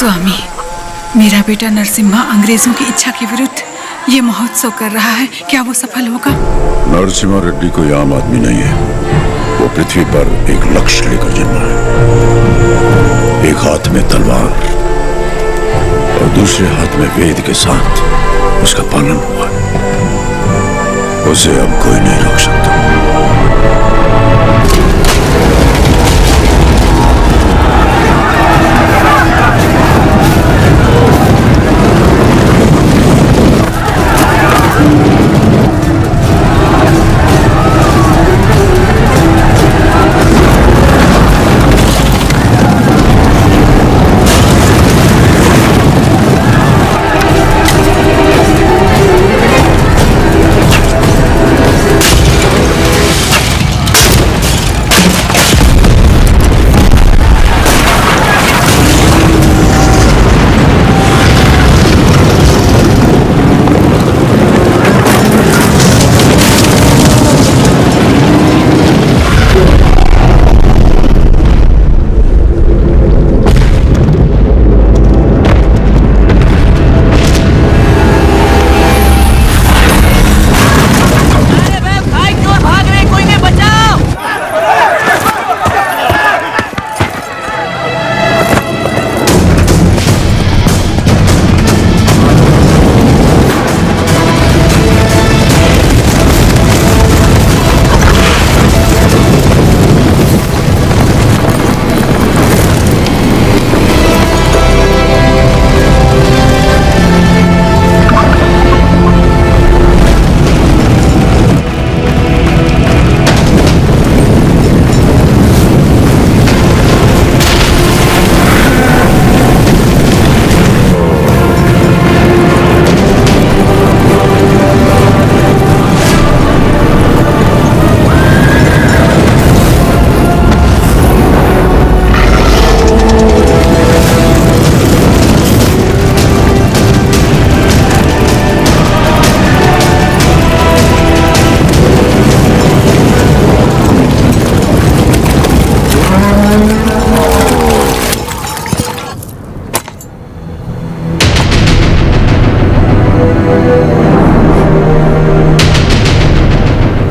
स्वामी, मेरा बेटा नरसिम्हा अंग्रेजों की इच्छा के विरुद्ध ये महोत्सव कर रहा है, क्या वो सफल होगा? नरसिम्हा रेड्डी कोई आम आदमी नहीं है। वो पृथ्वी पर एक लक्ष्य लेकर जन्मा है। एक हाथ में तलवार और दूसरे हाथ में वेद के साथ उसका पालन हुआ है। उसे अब कोई नहीं रोक सकता।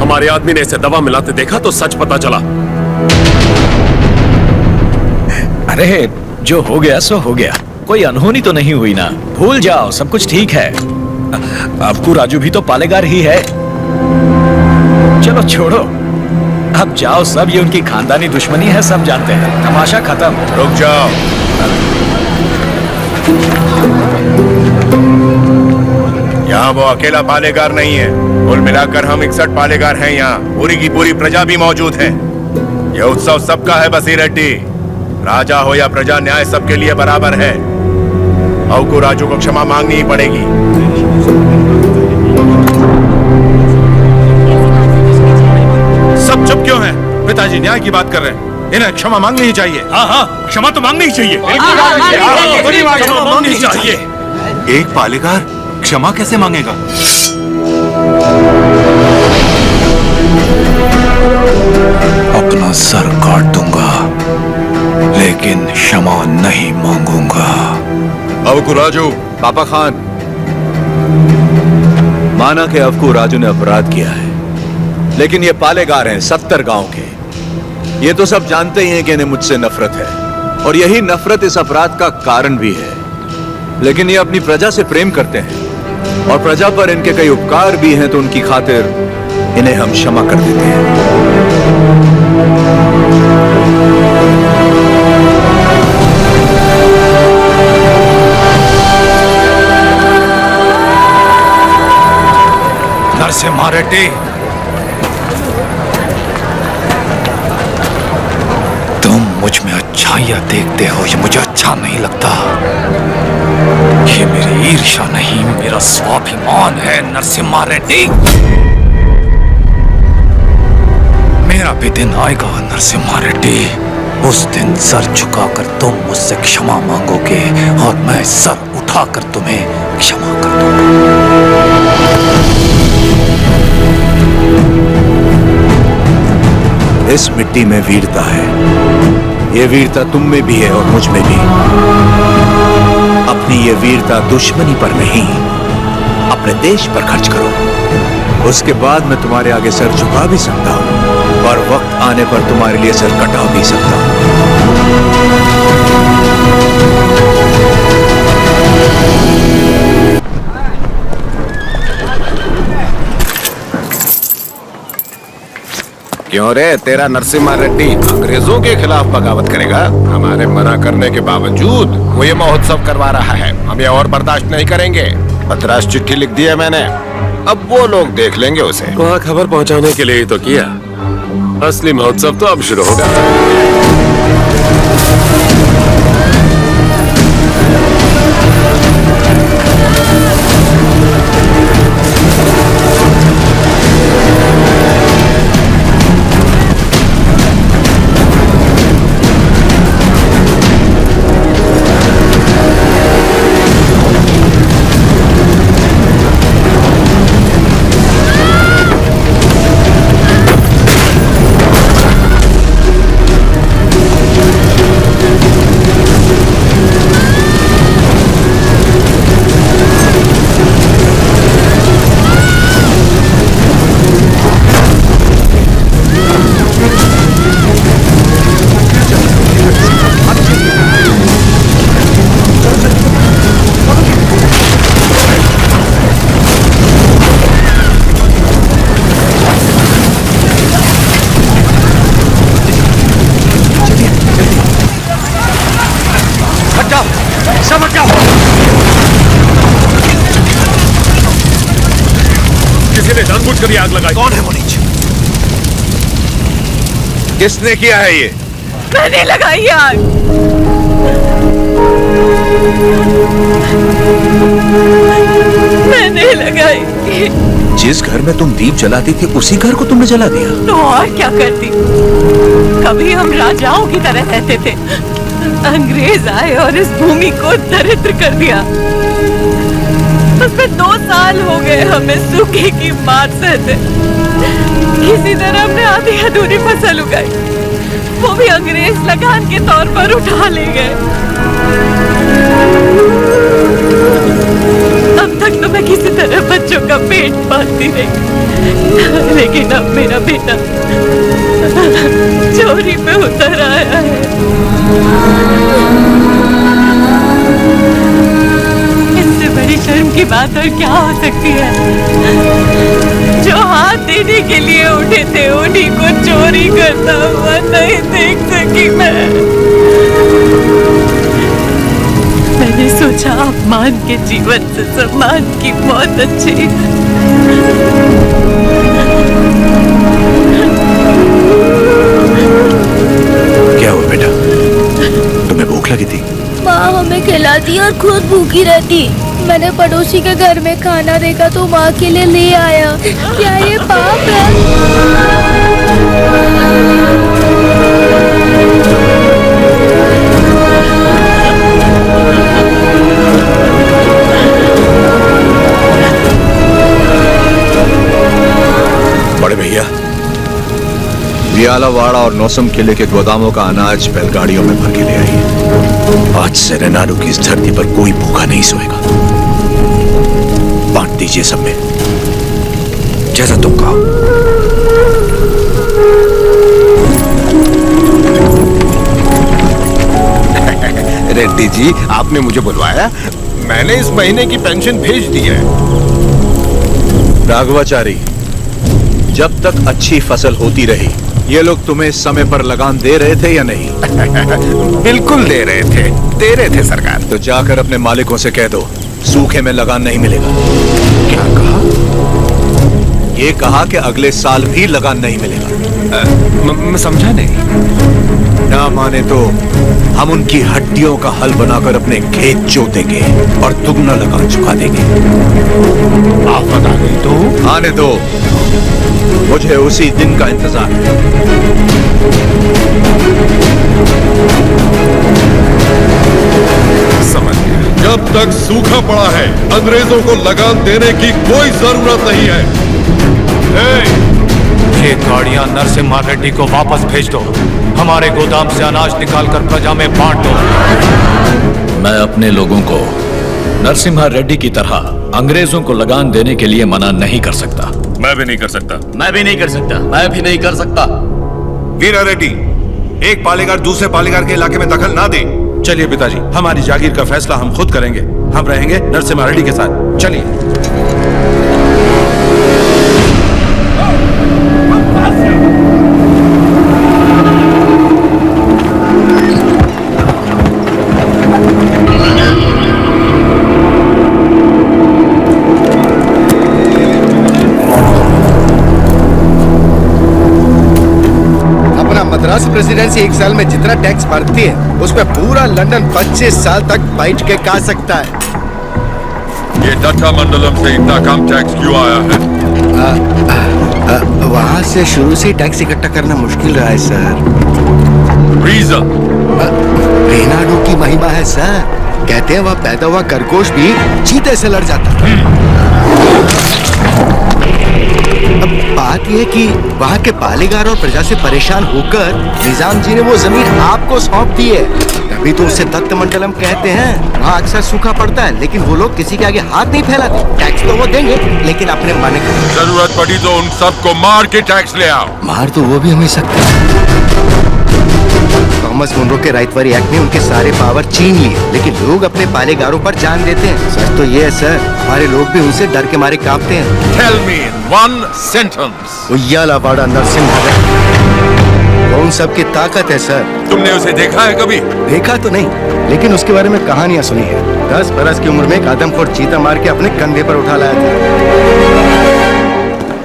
हमारे आदमी ने इसे दवा मिलाते देखा तो सच पता चला। अरे जो हो गया सो हो गया, कोई अनहोनी तो नहीं हुई ना। भूल जाओ, सब कुछ ठीक है। आपको राजू भी तो पालेगार ही है। चलो छोड़ो, अब जाओ। सब ये उनकी खानदानी दुश्मनी है, सब जानते हैं। तमाशा खत्म। रुक जाओ। यहाँ वो अकेला पालेगार नहीं है, कुल मिलाकर हम 61 पालेगार हैं। यहाँ पूरी की पूरी प्रजा भी मौजूद है। यह उत्सव सबका है बसीर रेड्डी। राजा हो या प्रजा, न्याय सबके लिए बराबर है। औ को राजू को क्षमा मांगनी ही पड़ेगी। सब चुप क्यों हैं? पिताजी न्याय की बात कर रहे हैं, इन्हें क्षमा मांगनी ही चाहिए। हाँ हाँ, क्षमा तो मांगनी ही चाहिए। क्षमा मांगनी चाहिए। एक पालेगार क्षमा कैसे मांगेगा? अपना सर काट दूंगा, लेकिन क्षमा नहीं मांगूंगा। अवकू राजू। पापा खान, माना कि अवकू राजू ने अपराध किया है, लेकिन ये पालेगार हैं 70 गांव के। ये तो सब जानते ही हैं कि इन्हें मुझसे नफरत है, और यही नफरत इस अपराध का कारण भी है। लेकिन ये अपनी प्रजा से प्रेम करते हैं, और प्रजा पर इनके कई उपकार भी हैं, तो उनकी खातिर इन्हें हम क्षमा कर देते हैं। नरसिम्हा रेड्डी, तुम मुझ में अच्छाइयां देखते हो, ये मुझे अच्छा नहीं लगता। ये मेरी ईर्ष्या नहीं, मेरा स्वाभिमान है नरसिम्हा रेड्डी। मेरा भी दिन आएगा नरसिम्हा रेड्डी, उस दिन सर झुकाकर तुम मुझसे क्षमा मांगोगे और मैं सर उठाकर तुम्हें क्षमा कर दूंगा। इस मिट्टी में वीरता है, ये वीरता तुम में भी है और मुझ में भी। वीरता दुश्मनी पर नहीं, अपने देश पर खर्च करो। उसके बाद मैं तुम्हारे आगे सर झुका भी सकता हूं और वक्त आने पर तुम्हारे लिए सर कटा भी सकता हूं। क्यों रे, तेरा नरसिम्हा रेड्डी अंग्रेजों के खिलाफ बगावत करेगा? हमारे मना करने के बावजूद वो ये महोत्सव करवा रहा है। हम ये और बर्दाश्त नहीं करेंगे। पत्रास चिट्ठी लिख दी है मैंने, अब वो लोग देख लेंगे उसे। वहाँ खबर पहुँचाने के लिए ही तो किया। असली महोत्सव तो अब शुरू होगा। किसी ने जानबूझकर ये आग लगाई। कौन है वो नीच? किसने किया है ये? मैंने लगाई आग। मैंने लगाई। जिस घर में तुम दीप जलाती थी उसी घर को तुमने जला दिया? तो और क्या करती? कभी हम राजाओं की तरह रहते थे, अंग्रेज आए और इस भूमि को दरिद्र कर दिया। उसमें 2 साल हो गए हमें सूखे की मार सहते। किसी तरह हमने आधी अधूरी फसल उगाई, वो भी अंग्रेज लगान के तौर पर उठा ले गए। अब तक तो मैं किसी तरह बच्चों का पेट पालती रही, लेकिन अब मेरा बेटा चोरी पे उतर आया है। इससे बड़ी शर्म की बात और क्या हो सकती है? जो हाथ देने के लिए उठे थे उन्हीं को चोरी करता हुआ नहीं देख सकी मैं। मैंने सोचा अपमान के जीवन से सम्मान की मौत अच्छी। क्या हुआ बेटा, तुम्हें भूख लगी थी? माँ हमें खिलाती और खुद भूखी रहती। मैंने पड़ोसी के घर में खाना देखा तो माँ के लिए ले आया। क्या ये पाप है? बड़े भैया, वियालावाड़ा और नौसम किले के गोदामों का अनाज बैलगाड़ियों में भर के ले आई। आज से रेनाडू की इस धरती पर कोई भूखा नहीं सोएगा। बांट दीजिए सब में, जैसा तुम कहो। रेड्डी जी, आपने मुझे बुलवाया? मैंने इस महीने की पेंशन भेज दी है। राघवाचारी, जब तक अच्छी फसल होती रही ये लोग तुम्हें समय पर लगान दे रहे थे या नहीं? बिल्कुल दे रहे थे सरकार। तो जाकर अपने मालिकों से कह दो सूखे में लगान नहीं मिलेगा। क्या कहा? ये कहा कि अगले साल भी लगान नहीं मिलेगा। मैं समझा नहीं। ना माने तो हम उनकी हड्डियों का हल बनाकर अपने खेत जोतेंगे और दुगना लगान चुका देंगे। आप बता दें तो? आने दो, मुझे उसी दिन का इंतजार है। समझ गया। जब तक सूखा पड़ा है अंग्रेजों को लगान देने की कोई जरूरत नहीं है। ये गाड़ियां नरसिम्हा रेड्डी को वापस भेज दो। हमारे गोदाम से अनाज निकालकर प्रजा में बांट दो। मैं अपने लोगों को नरसिम्हा रेड्डी की तरह अंग्रेजों को लगान देने के लिए मना नहीं कर सकता। मैं भी नहीं कर सकता। मैं भी नहीं कर सकता। मैं भी नहीं कर सकता। वीरा रेड्डी, एक पालेगार दूसरे पालेगार के इलाके में दखल ना दे। चलिए पिताजी, हमारी जागीर का फैसला हम खुद करेंगे। हम रहेंगे नरसिम्हा रेड्डी के साथ। चलिए। मद्रास प्रेसिडेंसी एक साल में जितना टैक्स भरती है उसमें पूरा लंदन 25 साल तक बैठ के खा सकता है। ये दत्ता मंडलम से इतना कम टैक्स क्यों आया है? वहाँ से शुरू से टैक्स इकट्ठा करना मुश्किल रहा है सर। रीजन? रेनाडो की महिमा है सर। कहते हैं वह पैदा हुआ खरगोश भी चीते से लड़ जाता है। अब बात यह कि वहाँ के पालेगार और प्रजा से परेशान होकर निजाम जी ने वो जमीन आपको सौंप दी है। तभी तो उसे दत्त मंडलम कहते हैं। वहाँ अक्सर सूखा पड़ता है लेकिन वो लोग किसी के आगे हाथ नहीं फैलाते। टैक्स तो वो देंगे लेकिन अपने मन का। जरूरत पड़ी तो उन सबको मार के टैक्स ले आओ। मार तो वो भी हमें सकते हैं। थॉमस मुनरो के राइटवरी एक्ट ने उनके सारे पावर छीन लिए लेकिन लोग अपने पालेगारों पर जान देते हैं। सच तो ये है सर, हमारे लोग भी उनसे डर के मारे कांपते हैं। Tell me in one sentence. उయ్యాలవాడ Narasimha कौन सबकी ताकत है सर। तुमने उसे देखा है कभी? देखा तो नहीं लेकिन उसके बारे में कहानियां सुनी है। 10 बरस की उम्र में एक आदमखोर चीता मार के अपने कंधे पर उठा लाया था।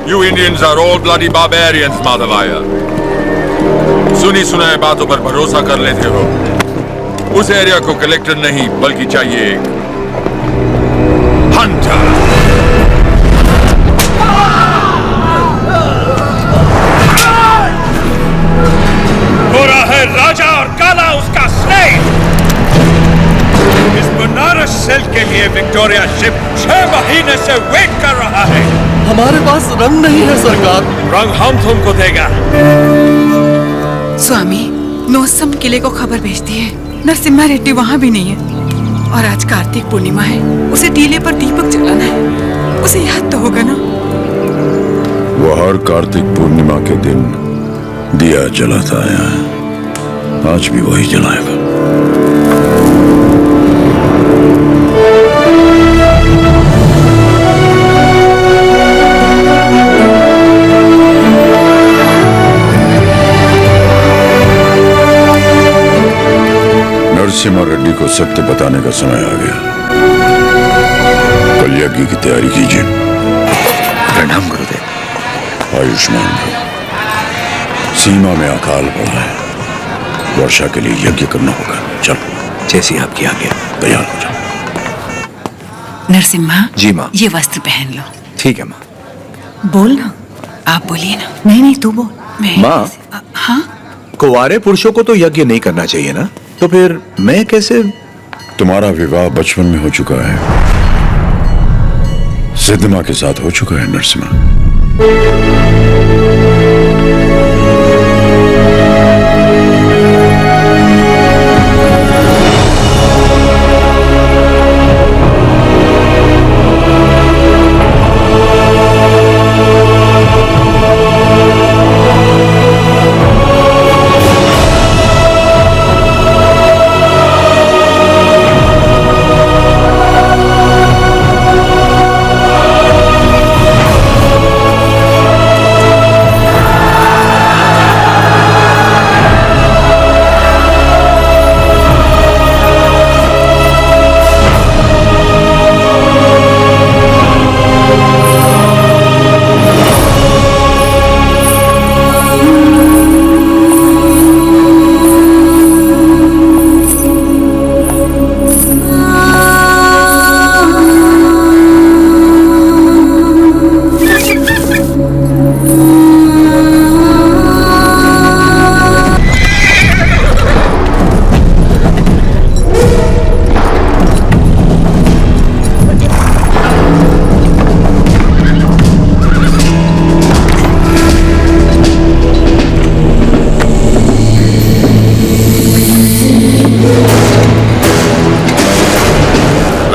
You Indians are all bloody barbarians, माधवाया। सुनी सुनाए बातों पर भरोसा कर लेते हो। उस एरिया को कलेक्टर नहीं बल्कि चाहिए एक हंटर। गोरा है राजा और काला उसका स्लेव। इस बनारस सेल के लिए विक्टोरिया शिप 6 महीने से वेट कर रहा है। हमारे पास रंग नहीं है सरकार। रंग हम तुमको देगा। स्वामी, नोसम किले को खबर भेजती है। नरसिम्हा रेड्डी वहाँ भी नहीं है और आज कार्तिक पूर्णिमा है। उसे टीले पर दीपक जलाना है। उसे याद तो होगा ना। वो हर कार्तिक पूर्णिमा के दिन दिया जलाता आया है। आज भी वही जलाएगा। नरसिम्हा रेड्डी को सत्य बताने का समय आ गया। कल यज्ञ की तैयारी कीजिए। प्रणाम गुरुदेव। आयुष्मान भव। सीमा में अकाल पड़ा है। वर्षा के लिए यज्ञ करना होगा। चलो। जैसी आपकी आज्ञा। तैयार हो जाओ। नरसिम्हा जी माँ। ये वस्त्र पहन लो। ठीक है माँ। बोल ना। आप बोलिए ना। नहीं तू बोल। मैं माँ। हाँ, कुंवारे पुरुषों को तो यज्ञ नहीं करना चाहिए ना, तो फिर मैं कैसे? तुम्हारा विवाह बचपन में हो चुका है। सिद्धमा के साथ हो चुका है नरसिम्हा।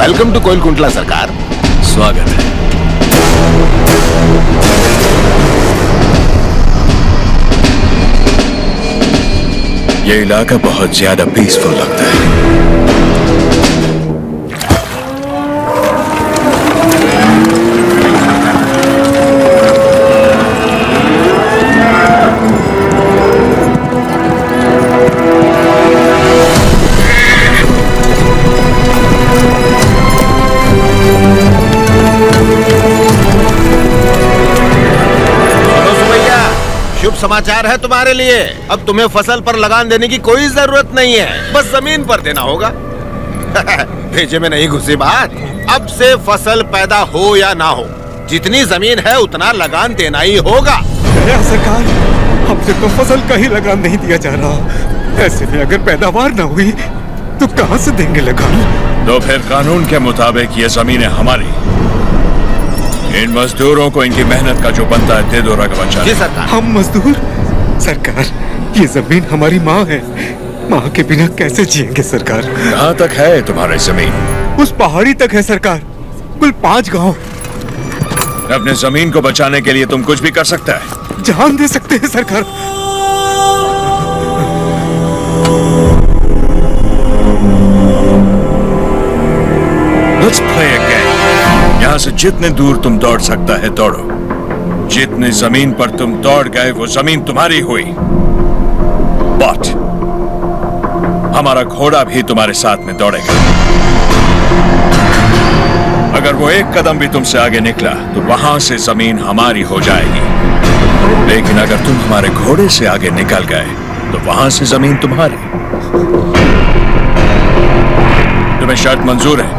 वेलकम टू कोयलकुंटला सरकार। स्वागत है। ये इलाका बहुत ज्यादा पीसफुल लगता है। शुभ समाचार है तुम्हारे लिए। अब तुम्हें फसल पर लगान देने की कोई जरूरत नहीं है, बस जमीन पर देना होगा। भेजे में नहीं घुसी बात। अब से फसल पैदा हो या ना हो, जितनी जमीन है उतना लगान देना ही होगा। सरकार, हमसे तो फसल का ही लगान नहीं दिया जा रहा। ऐसे में अगर पैदावार ना हुई तो कहां से देंगे लगान? तो फिर कानून के मुताबिक ये जमीनें हमारी। इन मजदूरों को इनकी मेहनत का जो बनता है दे दो रघुवंशा। जी सरकार। हम मजदूर? सरकार, ये जमीन हमारी माँ है। माँ के बिना कैसे जिएंगे सरकार? कहाँ तक है तुम्हारी जमीन? उस पहाड़ी तक है सरकार, कुल 5 गांव। अपने जमीन को बचाने के लिए तुम कुछ भी कर सकता है। जान दे सकते हैं सरकार। Let's play a game. यहाँ से जितने दूर तुम दौड़ सकता है दौड़ो। जितनी जमीन पर तुम दौड़ गए वो जमीन तुम्हारी हुई। बट हमारा घोड़ा भी तुम्हारे साथ में दौड़ेगा। अगर वो एक कदम भी तुमसे आगे निकला तो वहां से जमीन हमारी हो जाएगी। लेकिन अगर तुम हमारे घोड़े से आगे निकल गए तो वहां से जमीन तुम्हारी। तुम्हें शर्त मंजूर है?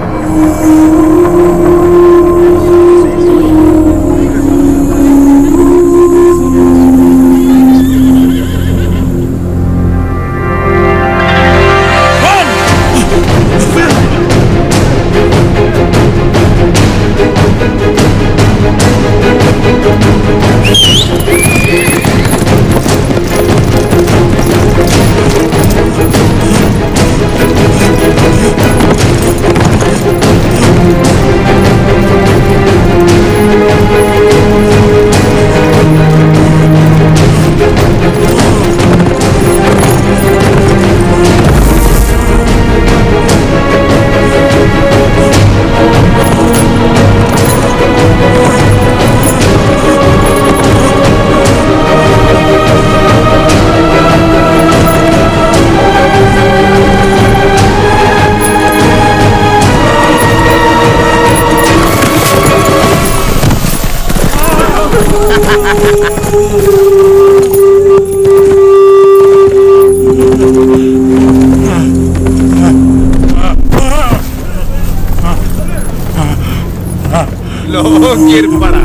गिर पड़ा,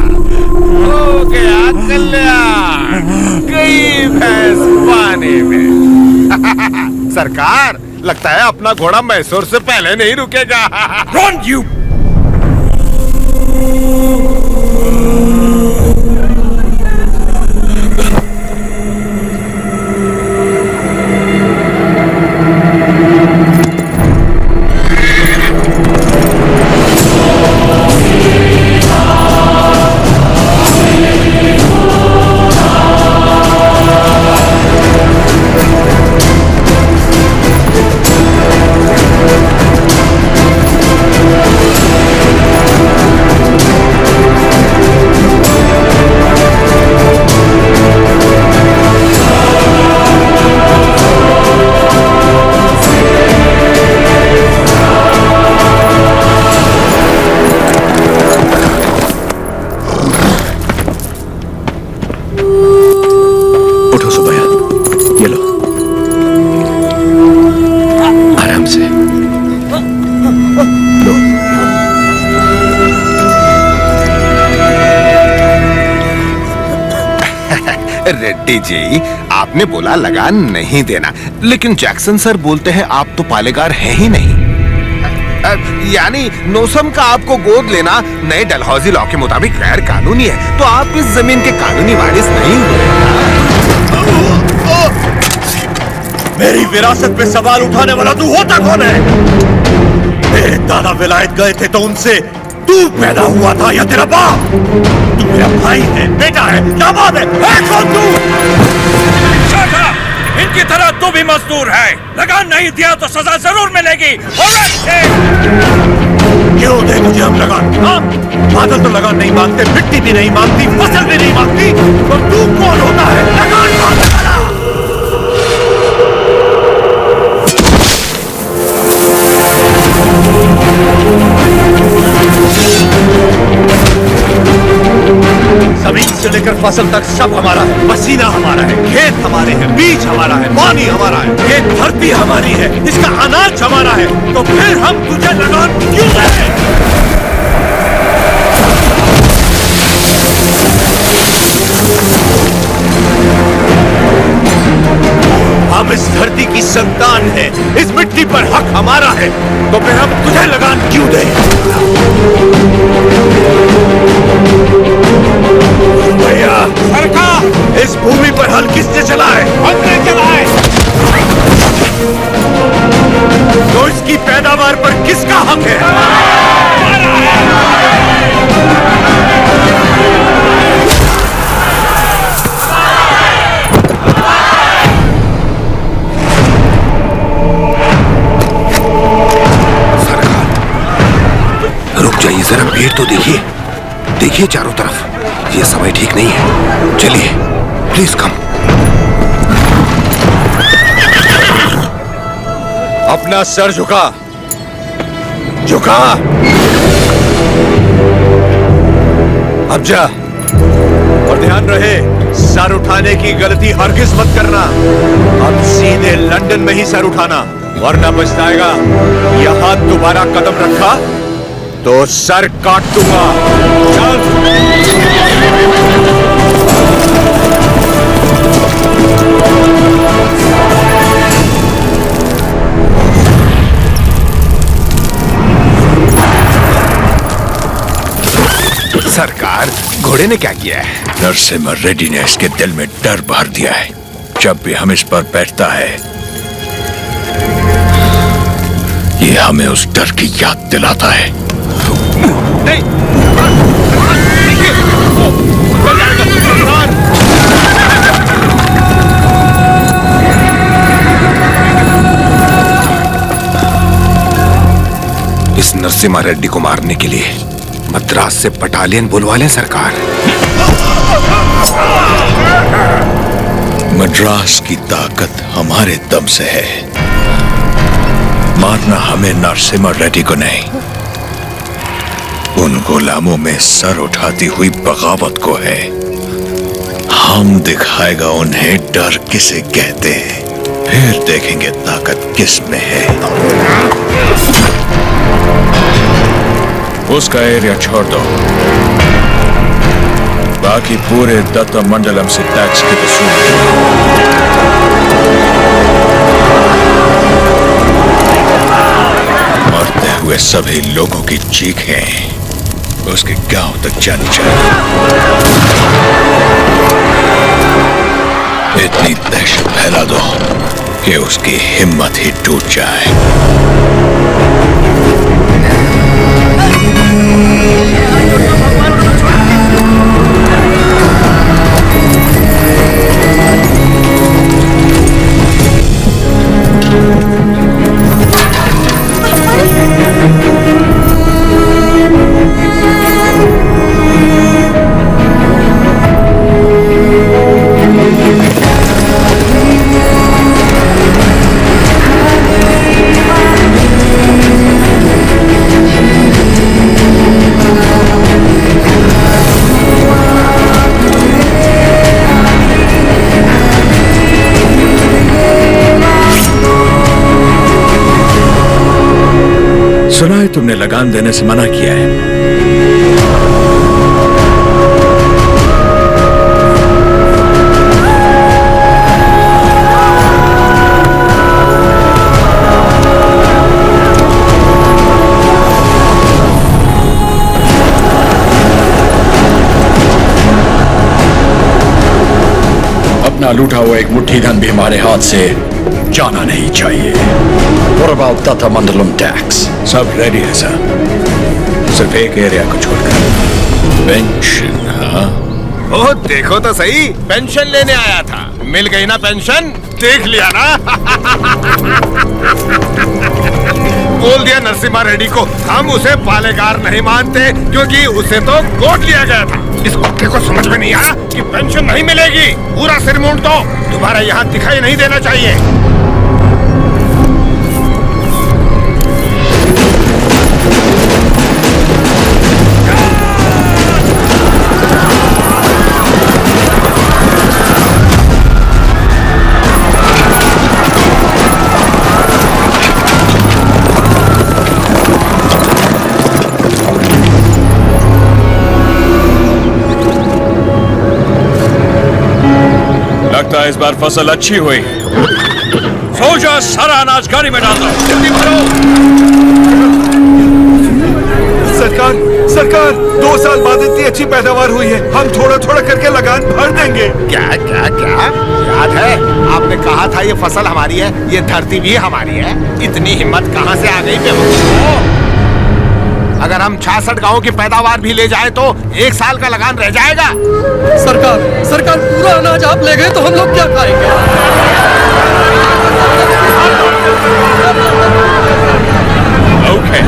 हो गया कल्याण, गई भैंस पानी में। सरकार, लगता है अपना घोड़ा मैसूर से पहले नहीं रुकेगा। Run, you! रेड्डी जी, आपने बोला लगान नहीं देना, लेकिन जैक्सन सर बोलते हैं आप तो पालेगार हैं ही नहीं। यानी नोसम का आपको गोद लेना नए डलहौजी लॉ के मुताबिक गैर कानूनी है, तो आप इस जमीन के कानूनी वारिस नहीं हुए। मेरी विरासत पे सवाल उठाने वाला तू होता कौन है? मेरे दादा विलायत गए थे तो उनसे तू पैदा हुआ था या तेरा बाप? तू मेरा भाई है, बेटा है, नाबाद है कौन तू? शाका, इनकी तरह तू भी मजदूर है। लगान नहीं दिया तो सजा जरूर मिलेगी। क्यों दे मुझे हम लगान? हाँ? बादल तो लगान नहीं मांगते, मिट्टी भी नहीं मांगती, फसल भी नहीं मांगती, तो तू कौन होता है लगान मांगने वाला? जमीन से लेकर फसल तक सब हमारा है। पसीना हमारा है, खेत हमारे हैं, बीज हमारा है, पानी हमारा है, ये धरती हमारी है, इसका अनाज हमारा है। तो फिर हम तुझे लगान क्यों दें? हम इस धरती की संतान हैं, इस मिट्टी पर हक हमारा है, तो फिर हम तुझे लगान क्यों दें? भैया, सरकार, इस भूमि पर हल किसने चला है? हमने चला है। तो इसकी पैदावार पर किसका हक है? रुक जाइए जरा, भीड़ तो देखिए, देखिए चारों तरफ, ये समय ठीक नहीं है। चलिए प्लीज कम। अपना सर झुका, झुका। अब जा, और ध्यान रहे, सर उठाने की गलती हरगिज मत करना। अब सीधे लंदन में ही सर उठाना, वरना पछताएगा। यहां दोबारा कदम रखा तो सर काट दूंगा। चल। सरकार, घोड़े ने क्या किया है? नरसिम्हा रेड्डी ने इसके दिल में डर भर दिया है। जब भी हम इस पर बैठता है, ये हमें उस डर की याद दिलाता है। नहीं, इस नरसिम्हा रेड्डी को मारने के लिए मद्रास से बटालियन बुलवा लें सरकार। मद्रास की ताकत हमारे दम से है, मारना हमें नरसिम्हा रेड्डी को नहीं, उन गुलामों में सर उठाती हुई बगावत को है। हम दिखाएगा उन्हें डर किसे कहते हैं, फिर देखेंगे ताकत किस में है। उसका एरिया छोड़ दो, बाकी पूरे दत्त मंडलम से टैक्स की वसूली। मरते हुए सभी लोगों की चीखें उसके गांव तक जानी चाहिए। इतनी दहशत फैला दो कि उसकी हिम्मत ही टूट जाए। सुना है तुमने लगान देने से मना किया है। अपना लूटा हुआ एक मुट्ठी धन भी हमारे हाथ से जाना नहीं चाहिए। What about Tata Mandalam tax? सब रेडी है सर, सिर्फ एक एरिया को छोड़कर। पेंशन, हाँ? ओह देखो तो सही, पेंशन लेने आया था, मिल गई ना पेंशन, देख लिया ना। बोल दिया नरसिम्हा रेड्डी को, हम उसे पालेगार नहीं मानते क्योंकि उसे तो गोद लिया गया था। इस कुत्ते को समझ में नहीं आया कि पेंशन नहीं मिलेगी, पूरा सिर मूंड दो, दोबारा यहाँ दिखाई नहीं देना चाहिए। लगता है इस बार फसल अच्छी हुई। सोल्जर्स, सारा अनाज गाड़ी में डाल दो, जल्दी भरो। सरकार, सरकार, 2 साल बाद इतनी अच्छी पैदावार हुई है, हम थोड़ा थोड़ा करके लगान भर देंगे। क्या क्या क्या याद है आपने कहा था ये फसल हमारी है, ये धरती भी हमारी है। इतनी हिम्मत कहाँ से आ गई बेवकूफ? अगर हम 66 गांवों की पैदावार भी ले जाए तो 1 साल का लगान रह जाएगा। सरकार, सरकार, पूरा अनाज आप ले गए तो हम लोग क्या खाएंगे? ओके,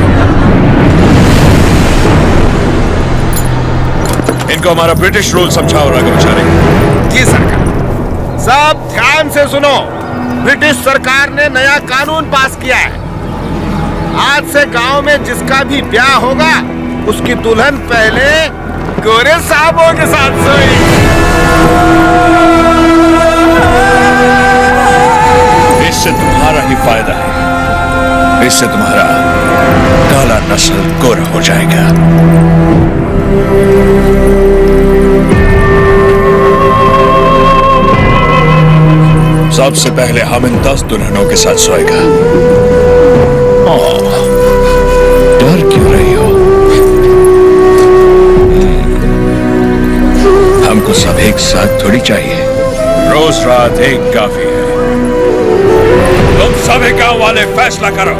इनको हमारा ब्रिटिश रूल समझाओ राघवाचारी। जी सरकार। सब ध्यान से सुनो, ब्रिटिश सरकार ने नया कानून पास किया है। आज से गांव में जिसका भी ब्याह होगा उसकी दुल्हन पहले गोरे साहबों के साथ सोएगी। इससे तुम्हारा ही फायदा है, इससे तुम्हारा काला नस्ल गोरा हो जाएगा। सबसे पहले हम इन 10 दुल्हनों के साथ सोएगा। डर क्यों रही हो? हमको सब एक साथ थोड़ी चाहिए, रोज रात एक काफी है। तुम सभी गांव वाले फैसला करो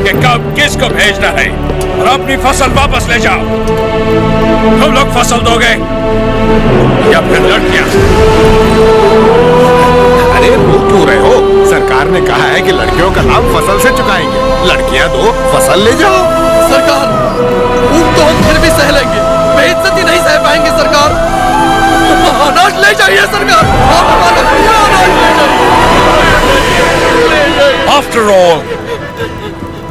कि कब किसको भेजना है और अपनी फसल वापस ले जाओ। तुम लोग फसल दोगे या फिर लड़कियां? अरे वो क्यों रहे हो? सरकार ने कहा है कि लड़कियों का दाम फसल से चुकाएंगे, लड़कियां दो, फसल ले जाओ। सरकार, भूख तो हम फिर भी सह लेंगे, बेइज्जती नहीं सह पाएंगे सरकार। अनाज ले जाइए सरकार, आप हमारा पूरा अनाज ले जाइए। आफ्टर ऑल,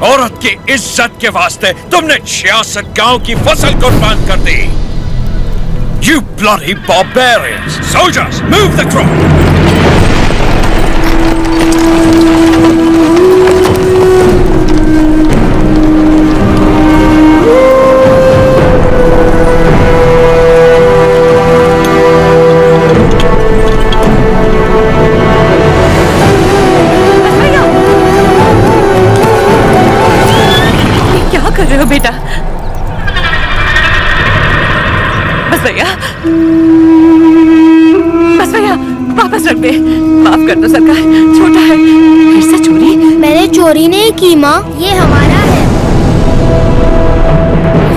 औरत की इज्जत के वास्ते तुमने 66 गांव की फसल कुर्बान कर दी। You bloody barbarians! Soldiers, move the crop! क्या कर रहे हो बेटा? बस भैया, बस भैया, वापस रख दे। माफ कर दो सरकार, छोटा है। फिर से चोरी? मैंने चोरी नहीं की माँ, ये हमारा है।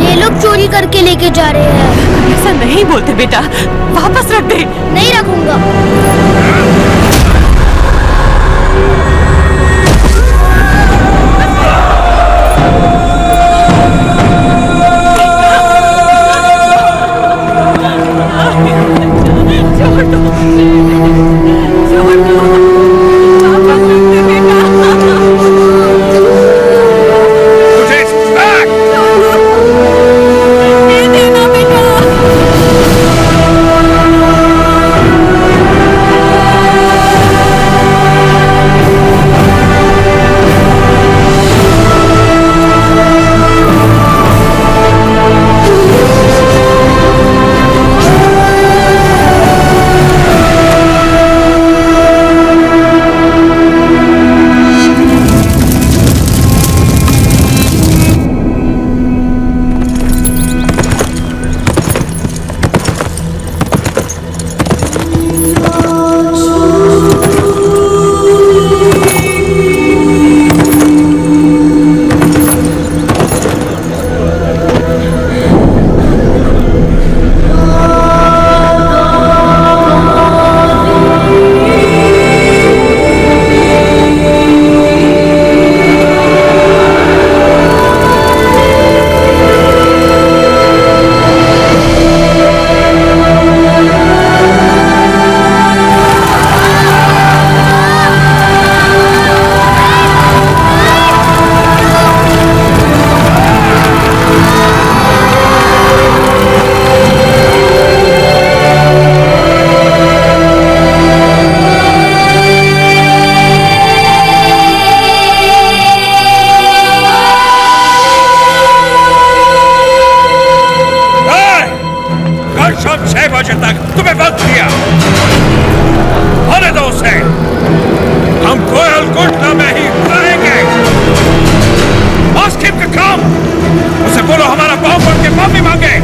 ये लोग चोरी करके लेके जा रहे हैं। ऐसा नहीं बोलते बेटा, वापस रख दे। नहीं रखूंगा। छोड़ दो, छोड़ दो, वापस रख दे बेटा। नहीं देना बेटा। हमारा पाँव पड़ के माफी मांगे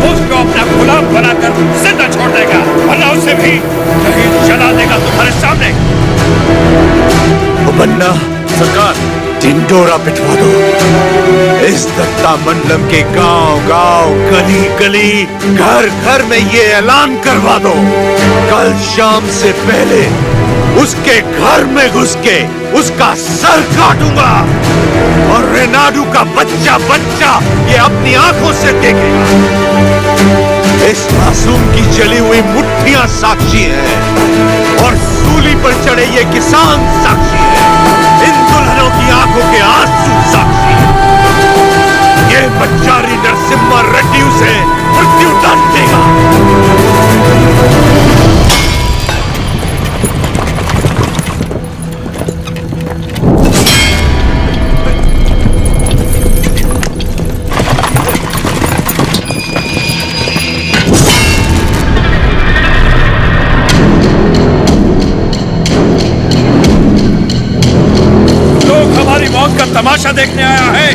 उसको अपना गुलाम बनाकर जिंदा छोड़ देगा, वरना उसे भी कहीं जला देगा तुम्हारे सामने। बन्ना सरकार, ढिंडोरा पिटवा दो। इस दत्ता मंडलम के गांव गांव गली गली घर घर में ये ऐलान करवा दो, कल शाम से पहले उसके घर में घुस के उसका सर काटूंगा और रेनाडू का बच्चा बच्चा ये अपनी आंखों से देखेगा। इस मासूम की जली हुई मुट्ठियां साक्षी हैं और सूली पर चढ़े ये किसान साक्षी हैं। इन दुल्हनों की आंखों के आंसू साक्षी हैं। ये बच्चारी नरसिम्हा रेड्डी उसे मृत्यु दंड देगा। मौत का तमाशा देखने आया है।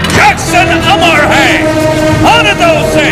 जैक्सन अमर है, आने दो उसे।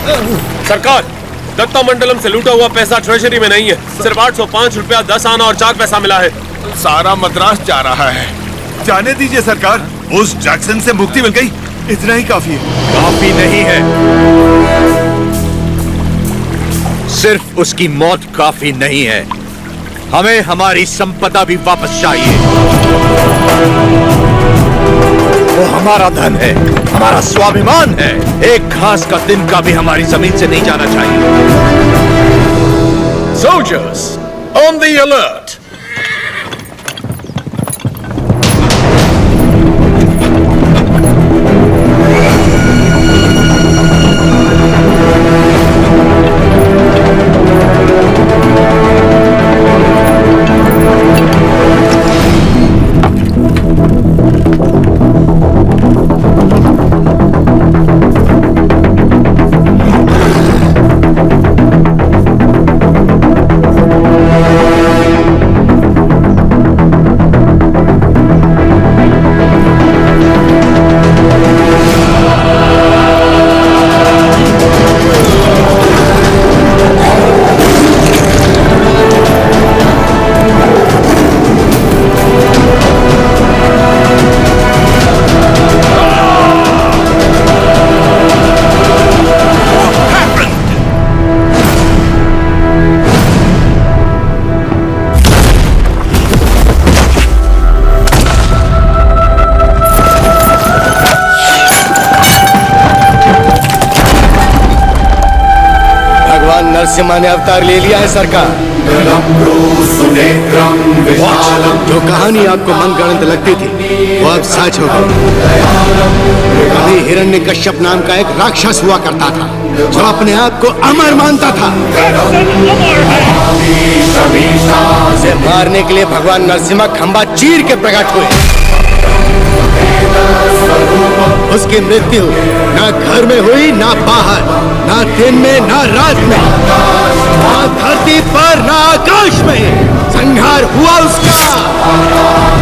सरकार, दत्ता मंडलम से लूटा हुआ पैसा ट्रेजरी में नहीं है। सिर्फ 805 रुपया 10 आना और 4 पैसा मिला है। सारा मद्रास जा रहा है। जाने दीजिए सरकार, उस जैक्सन से मुक्ति मिल गई, इतना ही काफी है। काफी नहीं है, सिर्फ उसकी मौत काफी नहीं है, हमें हमारी संपदा भी वापस चाहिए। वो हमारा धन है, हमारा स्वाभिमान है। एक घास का तिनका भी हमारी जमीन से नहीं जाना चाहिए। Soldiers on the alert. Narasimha ने अवतार ले लिया है सरकार। जो कहानी आपको मनगढ़ंत लगती थी वो अब सच हो गई। कभी हिरण्यकश्यप नाम का एक राक्षस हुआ करता था जो अपने आप को अमर मानता था। उसे मारने के लिए भगवान नरसिम्हा खंबा चीर के प्रकट हुए। उसकी मृत्यु ना घर में हुई, ना बाहर, ना दिन में, ना रात में, ना धरती पर, ना आकाश में। संहार हुआ उसका।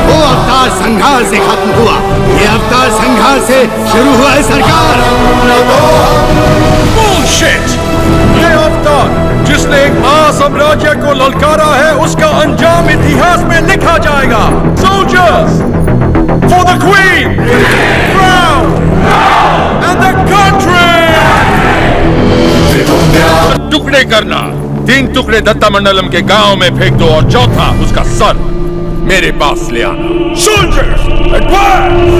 वो अवतार संहार से खत्म हुआ, ये अवतार संहार से शुरू हुआ है सरकार। बुलशिट! ये अवतार जिसने एक महासाम्राज्य को ललकारा है, उसका अंजाम इतिहास में लिखा जाएगा। Soldiers for the Queen, crown, and the country! टुकड़े करना, 3 टुकड़े दत्ता मंडलम के गांव में फेंक दो और चौथा उसका सर मेरे पास ले आना। Soldiers, advance!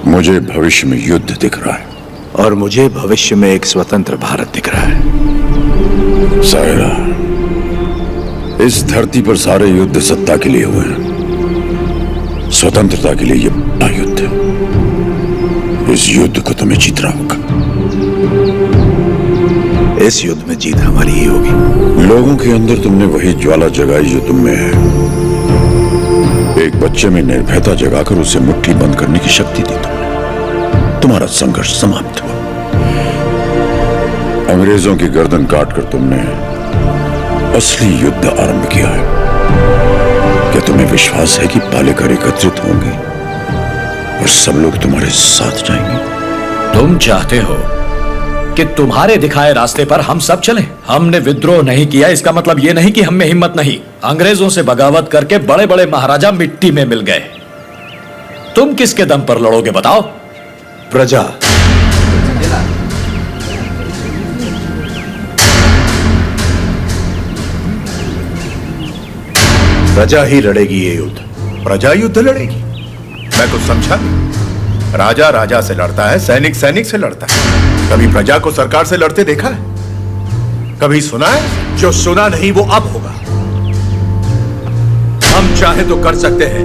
मुझे भविष्य में युद्ध दिख रहा है और मुझे भविष्य में एक स्वतंत्र भारत दिख रहा है। सायरा, इस धरती पर सारे युद्ध सत्ता के लिए हुए हैं। स्वतंत्रता के लिए ये बड़ा युद्ध है। इस युद्ध को तुम्हें जीतना होगा। इस युद्ध में जीत हमारी ही होगी। लोगों के अंदर तुमने वही ज्वाला जगाई जो तुम में है। एक बच्चे में निर्भयता जगाकर उसे मुट्ठी बंद करने की शक्ति दी तुमने। तुम्हारा संघर्ष समाप्त हुआ। अंग्रेजों की गर्दन काटकर तुमने असली युद्ध आरंभ किया है। क्या तुम्हें विश्वास है कि पालेकर एकत्रित होंगे और सब लोग तुम्हारे साथ जाएंगे? तुम चाहते हो कि तुम्हारे दिखाए रास्ते पर हम सब चलें? हमने विद्रोह नहीं किया, इसका मतलब यह नहीं कि हम में हिम्मत नहीं। अंग्रेजों से बगावत करके बड़े बड़े महाराजा मिट्टी में मिल गए। तुम किसके दम पर लड़ोगे बताओ? प्रजा। प्रजा ही लड़ेगी ये युद्ध। प्रजा युद्ध लड़ेगी? मैं कुछ समझा नहीं। राजा राजा से लड़ता है, सैनिक सैनिक से लड़ता है। कभी प्रजा को सरकार से लड़ते देखा है? कभी सुना है? जो सुना नहीं वो अब होगा। हम चाहे तो कर सकते हैं,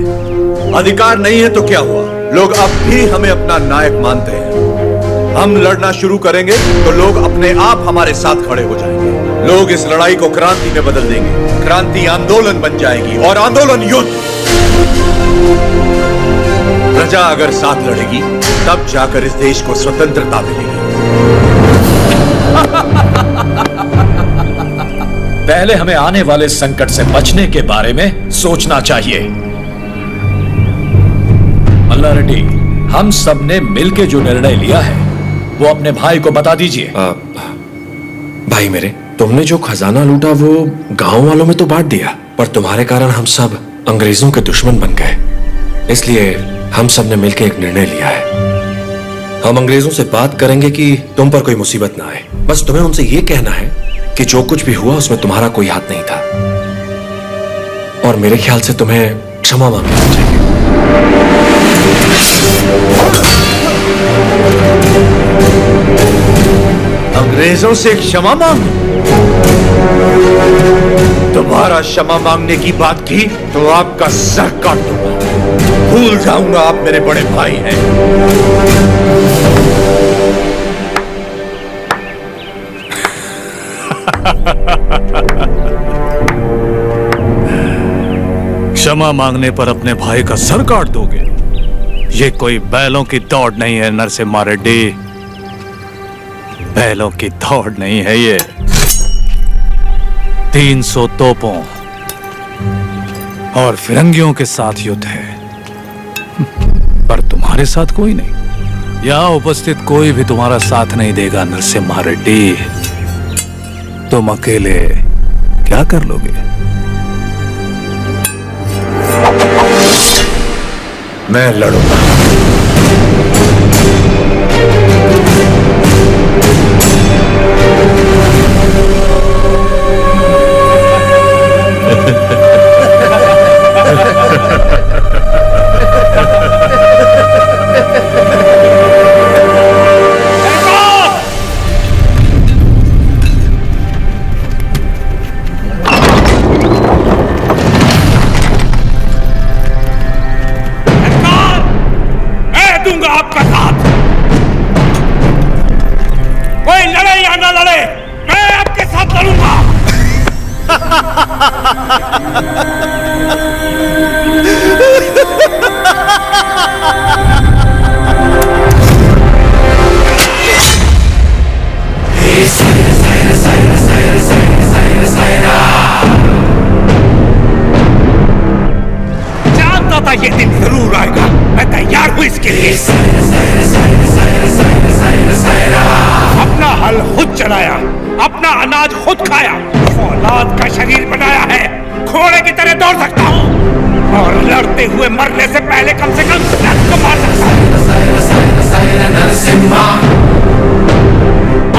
अधिकार नहीं है तो क्या हुआ? लोग अब भी हमें अपना नायक मानते हैं। हम लड़ना शुरू करेंगे तो लोग अपने आप हमारे साथ खड़े हो जाएंगे। लोग इस लड़ाई को क्रांति में बदल देंगे। क्रांति आंदोलन बन जाएगी और आंदोलन युद्ध। प्रजा अगर साथ लड़ेगी तब जाकर इस देश को स्वतंत्रता मिलेगी। पहले हमें आने वाले संकट से बचने के बारे में सोचना चाहिए। मल्ला रेड्डी, हम सब ने मिलकर जो निर्णय लिया है वो अपने भाई को बता दीजिए। भाई मेरे, तुमने जो खजाना लूटा वो गांव वालों में तो बांट दिया, पर तुम्हारे कारण हम सब अंग्रेजों के दुश्मन बन गए। इसलिए हम सब ने मिलकर एक निर्णय लिया है। हम अंग्रेजों से बात करेंगे कि तुम पर कोई मुसीबत ना आए। बस तुम्हें उनसे यह कहना है कि जो कुछ भी हुआ उसमें तुम्हारा कोई हाथ नहीं था, और मेरे ख्याल से तुम्हें क्षमा मांगनी चाहिए। अंग्रेजों से क्षमा मांग? तुम्हारा क्षमा मांगने की बात की तो आपका सर काट दूंगा। भूल जाऊंगा आप मेरे बड़े भाई हैं। क्षमा मांगने पर अपने भाई का सर काट दोगे? ये कोई बैलों की दौड़ नहीं है नरसिम्हा रेड्डी, बैलों की दौड़ नहीं है ये। 300 तोपों और फिरंगियों के साथ युद्ध है, पर तुम्हारे साथ कोई नहीं। यहां उपस्थित कोई भी तुम्हारा साथ नहीं देगा नरसिम्हा रेड्डी। तुम अकेले क्या कर लोगे? मैं लड़ूंगा। जानता था ये दिन जरूर आएगा, मैं तैयार हूं इसके लिए। अपना हल खुद चलाया, अपना अनाज खुद खाया, औलाद का शरीर बनाया है, घोड़े की तरह दौड़ सकता हूं और लड़ते हुए मरने से पहले कम से कम 10 को मार सकता हूं।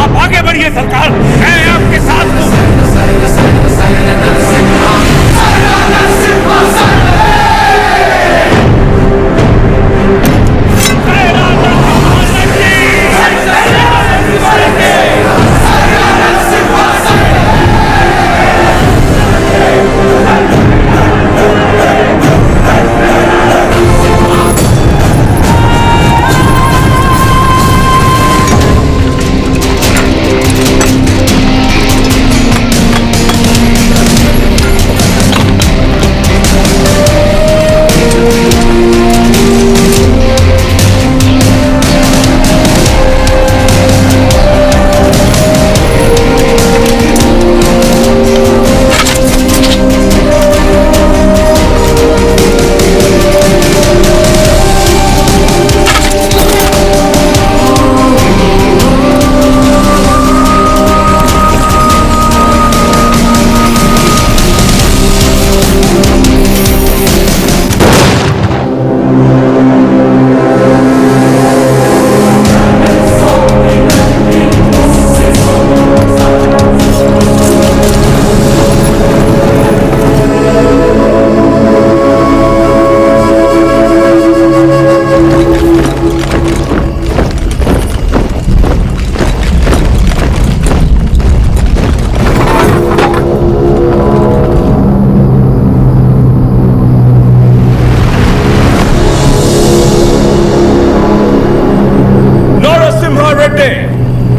आप आगे बढ़िए सरकार, मैं आपके साथ हूं।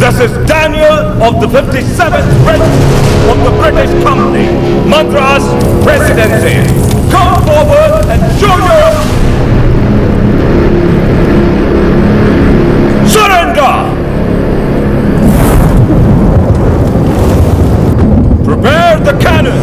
This is Daniel of the 57th Regiment of the British Company, Madras Presidency. Come forward and show your surrender. Prepare the the cannon!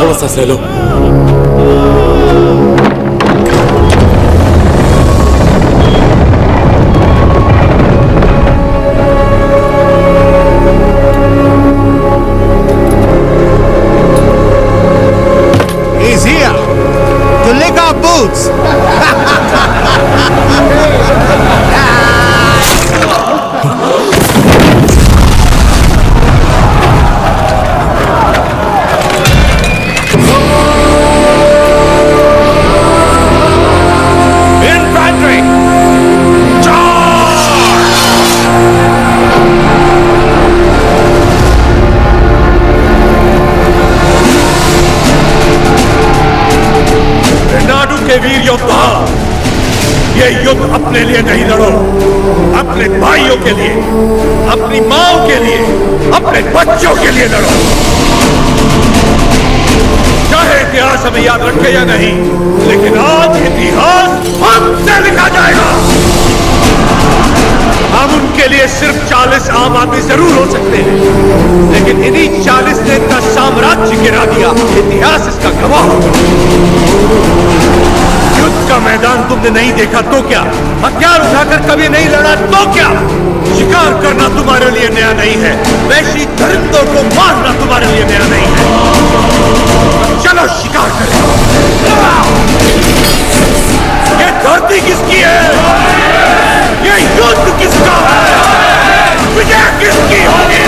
थोड़ा सा सह लो। He's here to lick our boots. वीर योद्धा, ये युद्ध अपने लिए नहीं लड़ो, अपने भाइयों के लिए, अपनी माओ के लिए, अपने बच्चों के लिए लड़ो। चाहे इतिहास हमें याद रखे या नहीं, लेकिन आज इतिहास हमसे लिखा जाएगा। हम उनके लिए सिर्फ 40 आम आदमी जरूर हो सकते हैं, लेकिन इन्हीं 40 ने इनका साम्राज्य गिरा दिया। इतिहास इसका गवाह होगा। युद्ध का मैदान तुमने नहीं देखा तो क्या? हथियार उठाकर कभी नहीं लड़ा तो क्या? शिकार करना तुम्हारे लिए नया नहीं है, वैसी दरिंदों को मारना तुम्हारे लिए नया नहीं है। चलो शिकार करें। ये धरती किसकी है? ये युद्ध किसका है? विजय किसकी होगी?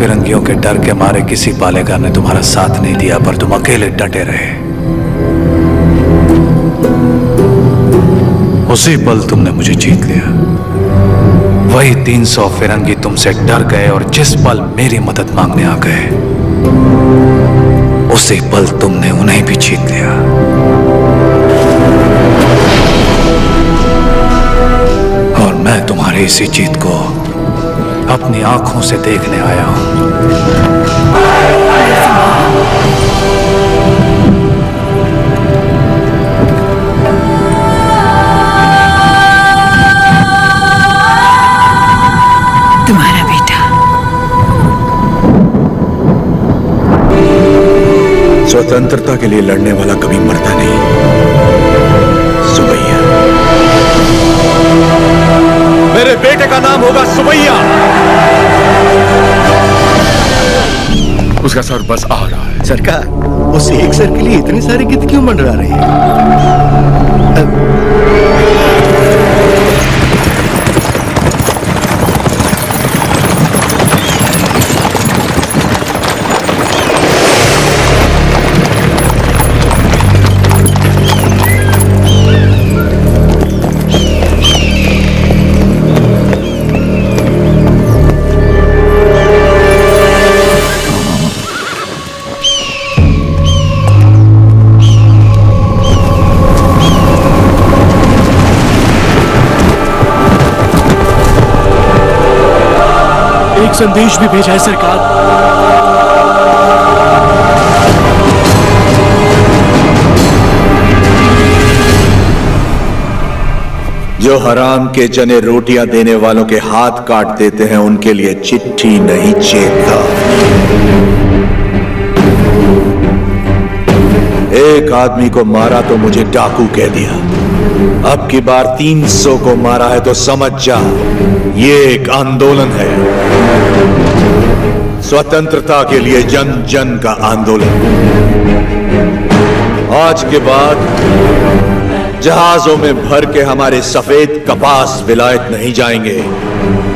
फिरंगियों के डर के मारे किसी पालेगार ने तुम्हारा साथ नहीं दिया, पर तुम अकेले डटे रहे। उसी पल तुमने मुझे जीत लिया। वही 300 फिरंगी तुमसे डर गए और जिस पल मेरी मदद मांगने आ गए, उसी पल तुमने उन्हें भी जीत लिया। और मैं तुम्हारी इसी जीत को अपनी आंखों से देखने आया हूं। तुम्हारा बेटा स्वतंत्रता के लिए लड़ने वाला कभी मरता नहीं। सुमैया, मेरे बेटे का नाम होगा सुमैया। उसका सर बस आ रहा है। सरकार, उस एक सर के लिए इतने सारे गीत क्यों मंडरा रहे हैं? एक संदेश भी भेजा है सरकार। जो हराम के जने रोटियां देने वालों के हाथ काट देते हैं, उनके लिए चिट्ठी नहीं चेता। एक आदमी को मारा तो मुझे डाकू कह दिया, अब की बार 300 को मारा है तो समझ जा, ये एक आंदोलन है। स्वतंत्रता के लिए जन जन का आंदोलन। आज के बाद जहाजों में भर के हमारे सफेद कपास विलायत नहीं जाएंगे,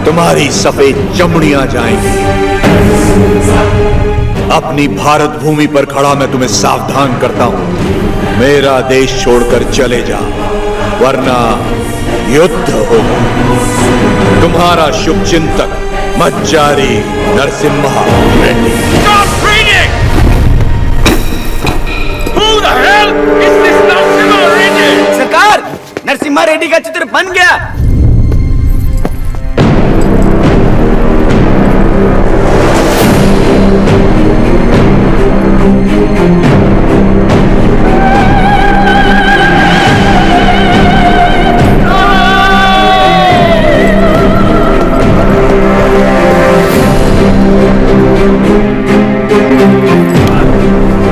तुम्हारी सफेद चमड़ियां जाएंगी। अपनी भारत भूमि पर खड़ा मैं तुम्हें सावधान करता हूं, मेरा देश छोड़कर चले जा, वरना युद्ध होगा। तुम्हारा शुभचिंतक मज्जारी Narasimha Reddy. Stop reading! Who the hell is this Narasimha Reddy? सरकार, नरसिम्हा रेड्डी का चित्र बन गया।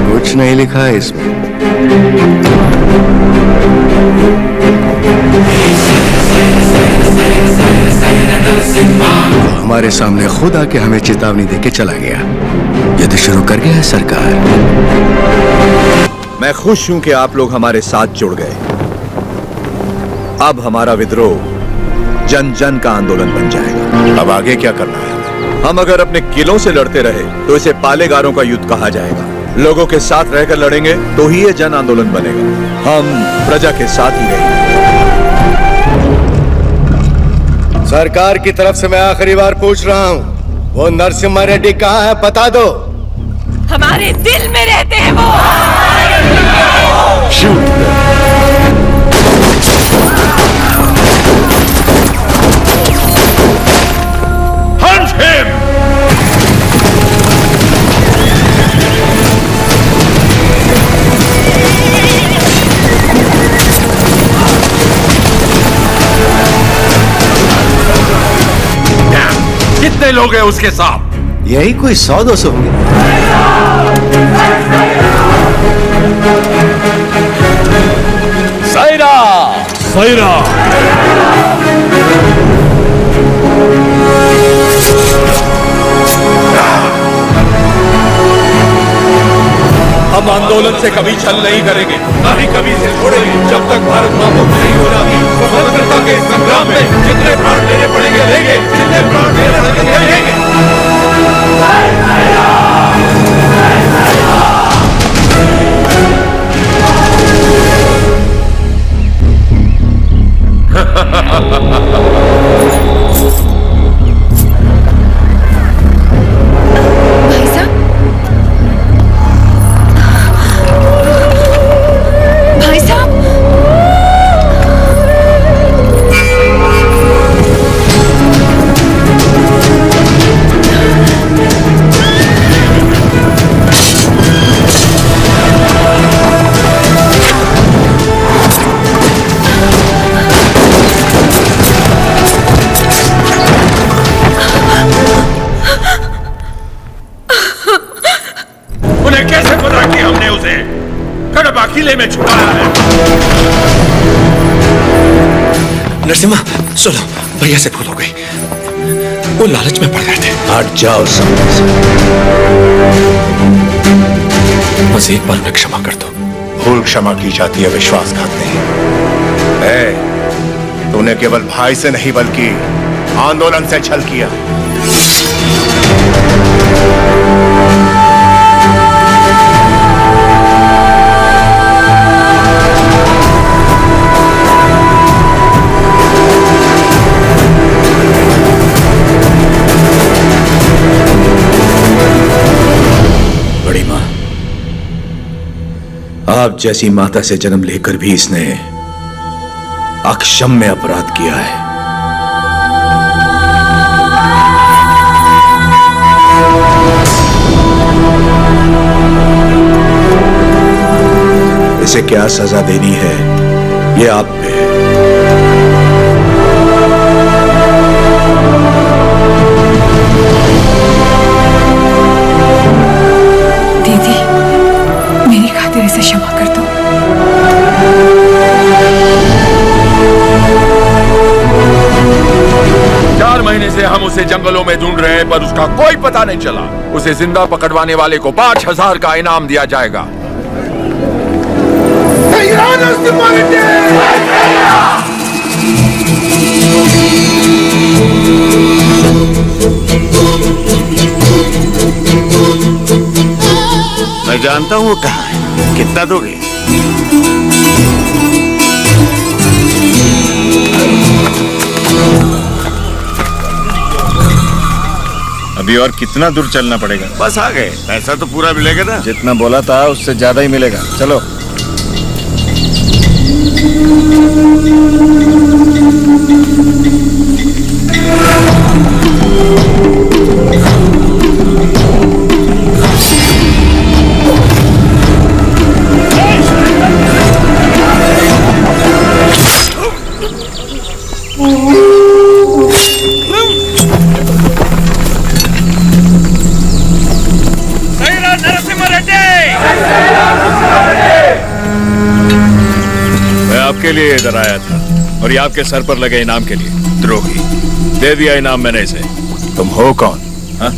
कुछ नहीं लिखा है इसमें। हमारे सामने खुद आके हमें चेतावनी देके चला गया। युद्ध शुरू कर गया है सरकार। मैं खुश हूं कि आप लोग हमारे साथ जुड़ गए। अब हमारा विद्रोह जन जन का आंदोलन बन जाएगा। अब आगे क्या करना है? हम अगर अपने किलों से लड़ते रहे तो इसे पालेगारों का युद्ध कहा जाएगा। लोगों के साथ रहकर लड़ेंगे तो ही ये जन आंदोलन बनेगा। हम प्रजा के साथ ही रहेंगे। सरकार की तरफ से मैं आखिरी बार पूछ रहा हूँ, वो नरसिम्हा रेड्डी कहाँ है, बता दो। हमारे दिल में रहते हैं वो। Hunt him! कितने लोग हैं उसके साथ? यही कोई 100-200 होंगे। सायरा, सायरा। हम आंदोलन से कभी छल नहीं करेंगे, ना ही कभी इसे छोड़ेंगे, जब तक भारत मां मुक्त नहीं हो जाती। स्वतंत्रता के संग्राम में जितने प्राण लेने पड़ेंगे लेंगे, जितने प्राण लेने पड़ेंगे लेंगे। रास्ते में छुपाया है। नरसिम्हा सुनो, भैया से भूल हो गई, वो लालच में पड़ गए थे। हट जाओ सामने से। बस एक बार में क्षमा कर दो। भूल क्षमा की जाती है, विश्वासघात नहीं। तूने केवल भाई से नहीं बल्कि आंदोलन से छल किया। बड़ी मां, आप जैसी माता से जन्म लेकर भी इसने अक्षम्य अपराध किया है। इसे क्या सजा देनी है, ये आप पे है। दीदी, मेरी खातिर इसे क्षमा कर दो। 4 महीने से हम उसे जंगलों में ढूंढ रहे हैं, पर उसका कोई पता नहीं चला। उसे जिंदा पकड़वाने वाले को 5000 का इनाम दिया जाएगा। मैं जानता हूँ वो कहाँ है। कितना दोगे? अभी और कितना दूर चलना पड़ेगा? बस आ गए। पैसा तो पूरा मिलेगा ना? जितना बोला था उससे ज्यादा ही मिलेगा। चलो। आपके लिए इधर आया था और ये आपके सर पर लगे इनाम के लिए। द्रोही, दे दिया इनाम मैंने इसे। तुम हो कौन? हाँ?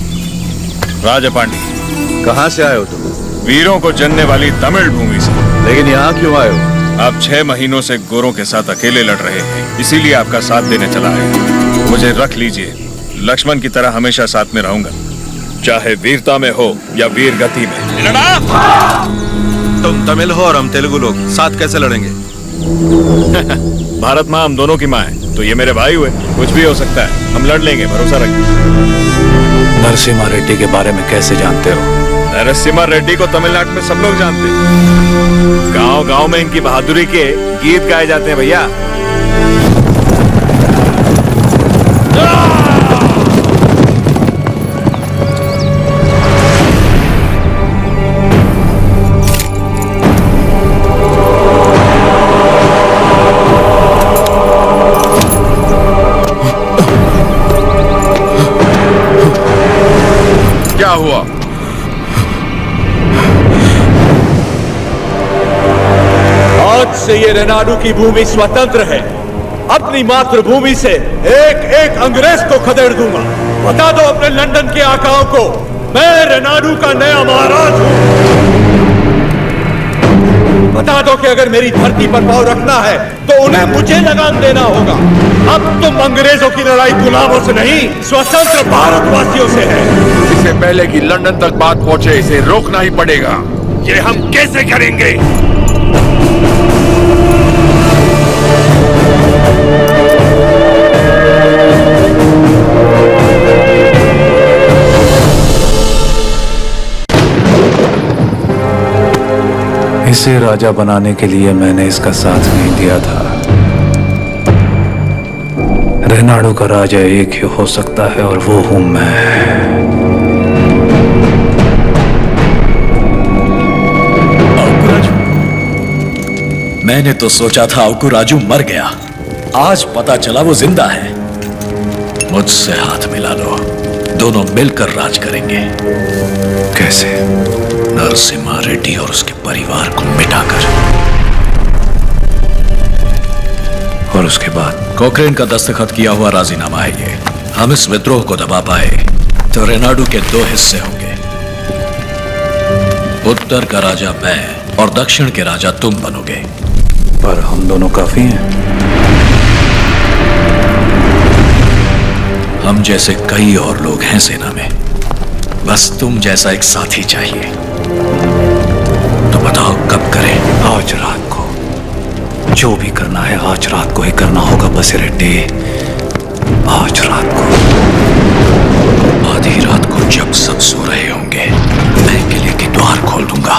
राजा पांडे। कहाँ से आए हो तुम? वीरों को जनने वाली तमिल भूमि से। लेकिन यहाँ क्यों आए हो? आप 6 महीनों से गोरों के साथ अकेले लड़ रहे हैं, इसीलिए आपका साथ देने चला है। मुझे रख लीजिए, लक्ष्मण की तरह हमेशा साथ में रहूंगा, चाहे वीरता में हो या वीर गति में। तुम तमिल हो और हम तेलुगु लोग, साथ कैसे लड़ेंगे? भारत माँ हम दोनों की माँ है, तो ये मेरे भाई हुए। कुछ भी हो सकता है, हम लड़ लेंगे, भरोसा रखें। नरसिम्हा रेड्डी के बारे में कैसे जानते हो? नरसिम्हा रेड्डी को तमिलनाडु में सब लोग जानते हैं। गांव-गांव में इनकी बहादुरी के गीत गाए जाते हैं भैया। क्या हुआ? आज से ये रेनाडू की भूमि स्वतंत्र है। अपनी मातृभूमि से एक एक अंग्रेज को खदेड़ दूंगा। बता दो अपने लंदन के आकाओं को, मैं रेनाडू का नया महाराज हूं। बता दो कि अगर मेरी धरती पर पांव रखना है तो उन्हें मुझे लगाम देना होगा। अब तुम अंग्रेजों की लड़ाई गुलामों से नहीं, स्वतंत्र भारतवासियों से है। इससे पहले कि लंदन तक बात पहुंचे, इसे रोकना ही पड़ेगा। ये हम कैसे करेंगे? इसे राजा बनाने के लिए मैंने इसका साथ नहीं दिया था। रेनाडू का राजा एक ही हो सकता है और वो हूं मैं। मैंने तो सोचा था अवकुराजू मर गया, आज पता चला वो जिंदा है। मुझसे हाथ मिला लो, दोनों मिलकर राज करेंगे। कैसे? नरसिम्हा रेड्डी और उसके परिवार को मिटाकर। और उसके बाद कोक्रेन का दस्तखत किया हुआ राजीनामा है ये। हम इस विद्रोह को दबा पाए तो रेनाडू के 2 हिस्से होंगे। उत्तर का राजा मैं और दक्षिण के राजा तुम बनोगे। पर हम दोनों काफी हैं। हम जैसे कई और लोग हैं सेना में, बस तुम जैसा एक साथी चाहिए। तो बताओ कब करें? आज रात को। जो भी करना है आज रात को ही करना होगा बसिरेड्डी। आज रात को। आधी रात को जब सब सो रहे होंगे, मैं किले के द्वार खोल दूंगा।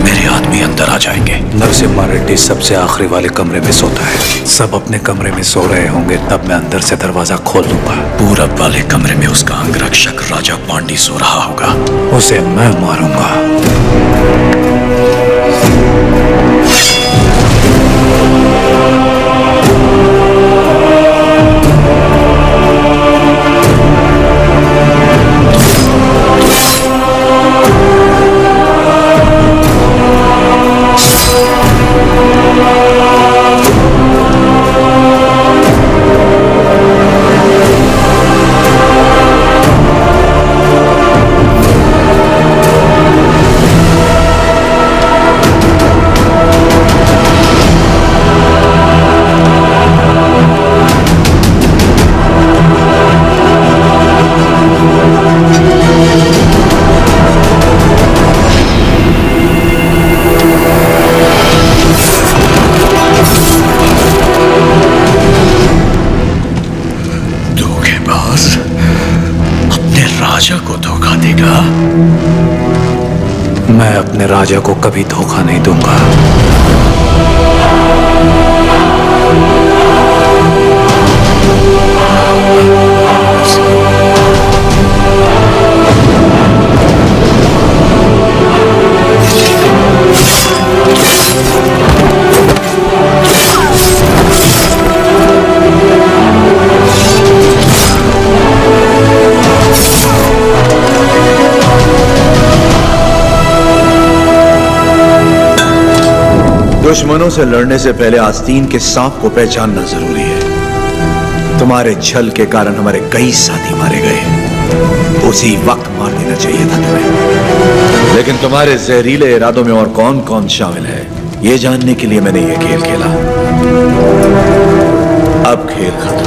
मेरे आदमी अंदर आ जाएंगे। नरसिम्हा रेड्डी सबसे आखिरी वाले कमरे में सोता है। सब अपने कमरे में सो रहे होंगे, तब मैं अंदर से दरवाजा खोल दूंगा। पूरब वाले कमरे में उसका अंगरक्षक राजा पांडी सो रहा होगा। उसे मैं मारूंगा। मैं अपने राजा को कभी धोखा नहीं दूंगा। दुश्मनों से लड़ने से पहले आस्तीन के सांप को पहचानना जरूरी है। तुम्हारे छल के कारण हमारे कई साथी मारे गए। उसी वक्त मार देना चाहिए था तुम्हें। लेकिन तुम्हारे जहरीले इरादों में और कौन कौन शामिल है, यह जानने के लिए मैंने यह खेल खेला। अब खेल खत्म।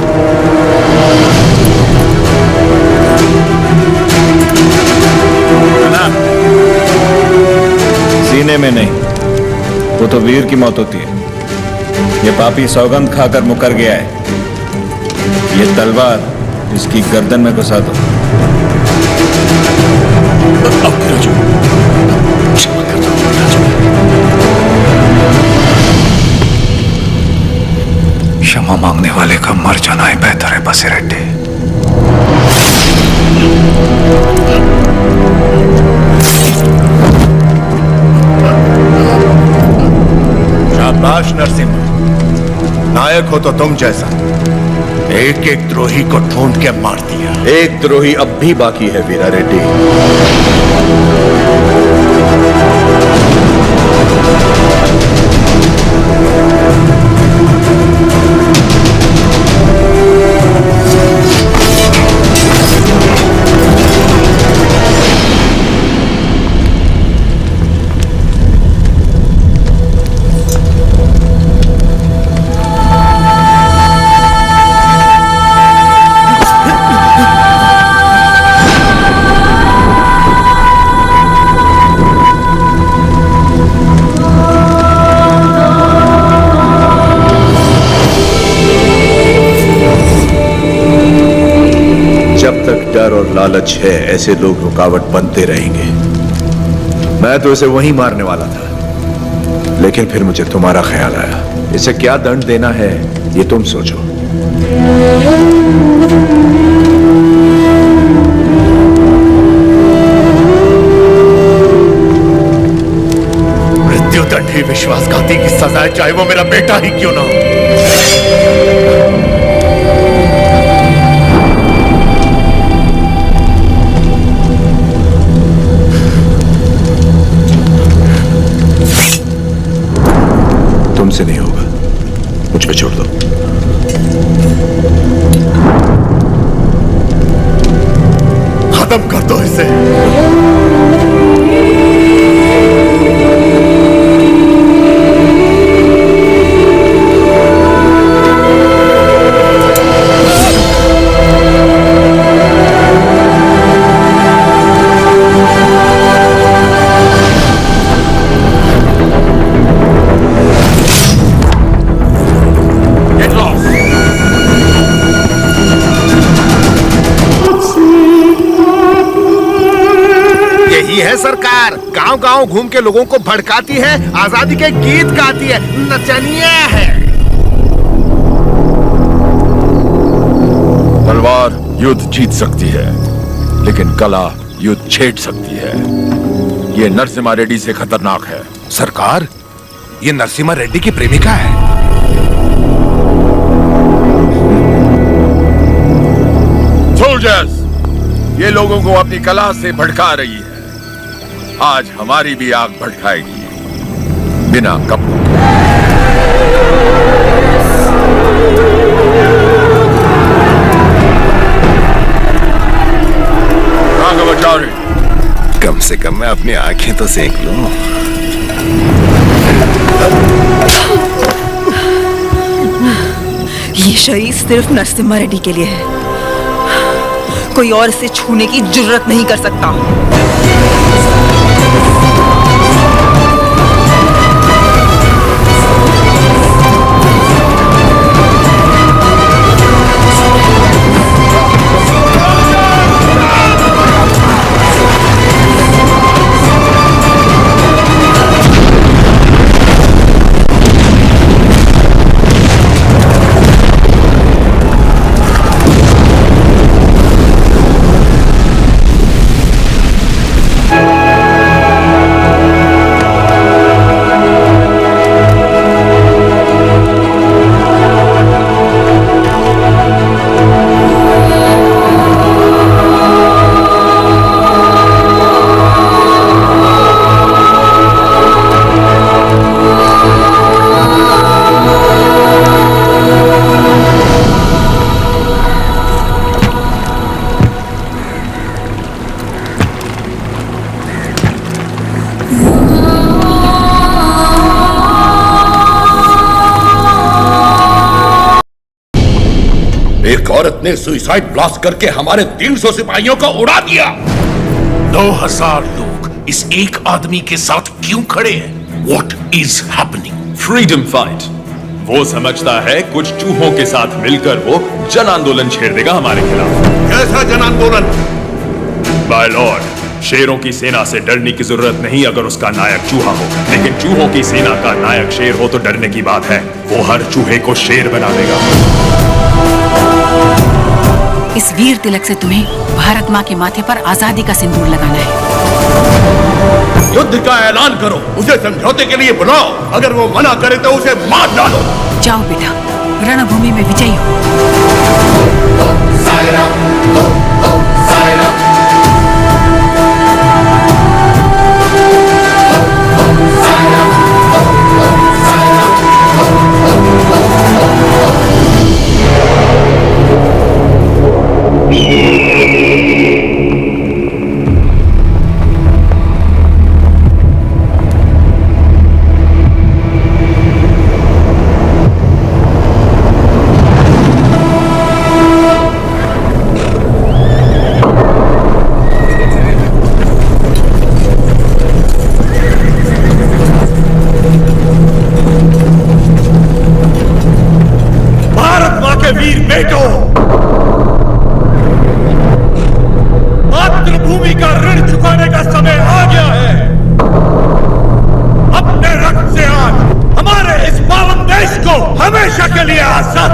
सीने में नहीं, वो तो वीर की मौत होती है। ये पापी सौगंध खाकर मुकर गया है। ये तलवार इसकी गर्दन में घुसा दो। क्षमा मांगने वाले का मर जाना ही बेहतर है बसिरेड्डी। शाबाश नरसिम्हा, नायक हो तो तुम जैसा। एक एक द्रोही को ढूंढ के मार दिया। एक द्रोही अब भी बाकी है वीरा रेड्डी। डर और लालच है, ऐसे लोग रुकावट बनते रहेंगे। मैं तो इसे वहीं मारने वाला था, लेकिन फिर मुझे तुम्हारा ख्याल आया। इसे क्या दंड देना है ये तुम सोचो। मृत्युदंड ही विश्वासघाती की सजा है, चाहे वो मेरा बेटा ही क्यों ना हो। तुमसे नहीं होगा, मुझ पे छोड़ दो। खत्म कर दो इसे। सरकार गांव-गांव घूम के लोगों को भड़काती है, आजादी के गीत गाती है, नचनिया है। तलवार युद्ध जीत सकती है, लेकिन कला युद्ध छेड़ सकती है। ये नरसिम्हा रेड्डी से खतरनाक है। सरकार, ये नरसिम्हा रेड्डी की प्रेमिका है। सोल्जर्स, ये लोगों को अपनी कला से भड़का रही है। आज हमारी भी आग भड़काएगी बिना कपड़ों के। राघवाचार्य, कम से कम मैं अपनी आंखें तो सेक लूं। ये शरीर सिर्फ नरसिम्हा रेड्डी के लिए है, कोई और इसे छूने की जुर्रत नहीं कर सकता। एक औरत ने सुसाइड ब्लास्ट करके हमारे 300 सिपाहियों को उड़ा दिया। 2000 लोग इस एक आदमी के साथ क्यों खड़े हैं? What is happening? Freedom fight. वो समझता है कुछ चूहों के साथ मिलकर वो जन आंदोलन छेड़ देगा हमारे खिलाफ। कैसा जन आंदोलन? माय लॉर्ड, शेरों की सेना से डरने की जरूरत नहीं अगर उसका नायक चूहा हो, लेकिन चूहों की सेना का नायक शेर हो तो डरने की बात है। वो हर चूहे को शेर बना देगा। इस वीर तिलक से तुम्हें भारत माँ के माथे पर आजादी का सिंदूर लगाना है। युद्ध का ऐलान करो, उसे समझौते के लिए बुलाओ। अगर वो मना करे तो उसे मार डालो। जाओ बेटा, रणभूमि में विजयी हो। वीर बेटो, मातृभूमि का ऋण चुकाने का समय आ गया है। अपने रक्त से आज हमारे इस पावन देश को हमेशा के लिए आजाद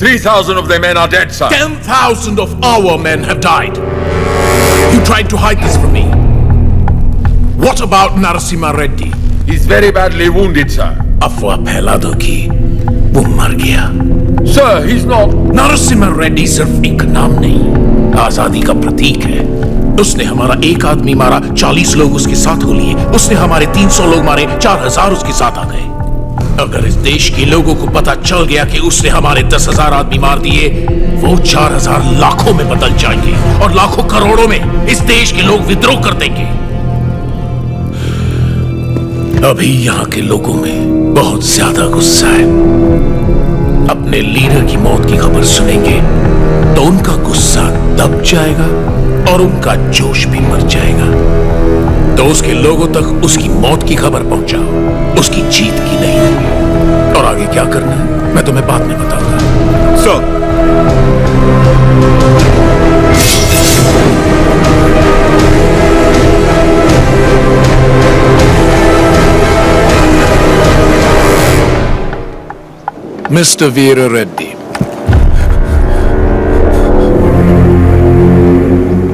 3,000 of their men are dead, sir. 10,000 of our men have died. You tried to hide this from me. What about Narasimha Reddy? He's very badly wounded, sir. अफवाह फैला दो कि वो मर गया। Sir, he's not. Narasimha Reddy सिर्फ एक नाम नहीं, आजादी का प्रतीक है। उसने हमारा एक आदमी मारा, 40 लोग उसके साथ हो लिए। उसने हमारे 300 लोग मारे, 4,000 उसके साथ आ गए। अगर इस देश के लोगों को पता चल गया कि उसने हमारे 10,000 आदमी मार दिए, वो 4,000 लाखों में बदल जाएंगे और लाखों करोड़ों में इस देश के लोग विद्रोह कर देंगे। अभी यहाँ के लोगों में बहुत ज्यादा गुस्सा है। अपने लीडर की मौत की खबर सुनेंगे तो उनका गुस्सा दब जाएगा और उनका जोश भी मर जाएगा। तो उसके लोगों तक उसकी मौत की खबर पहुंचाओ, उसकी जीत की नहीं। और आगे क्या करना है मैं तुम्हें बाद में बताऊंगा। सर, मिस्टर वीर रेड्डी,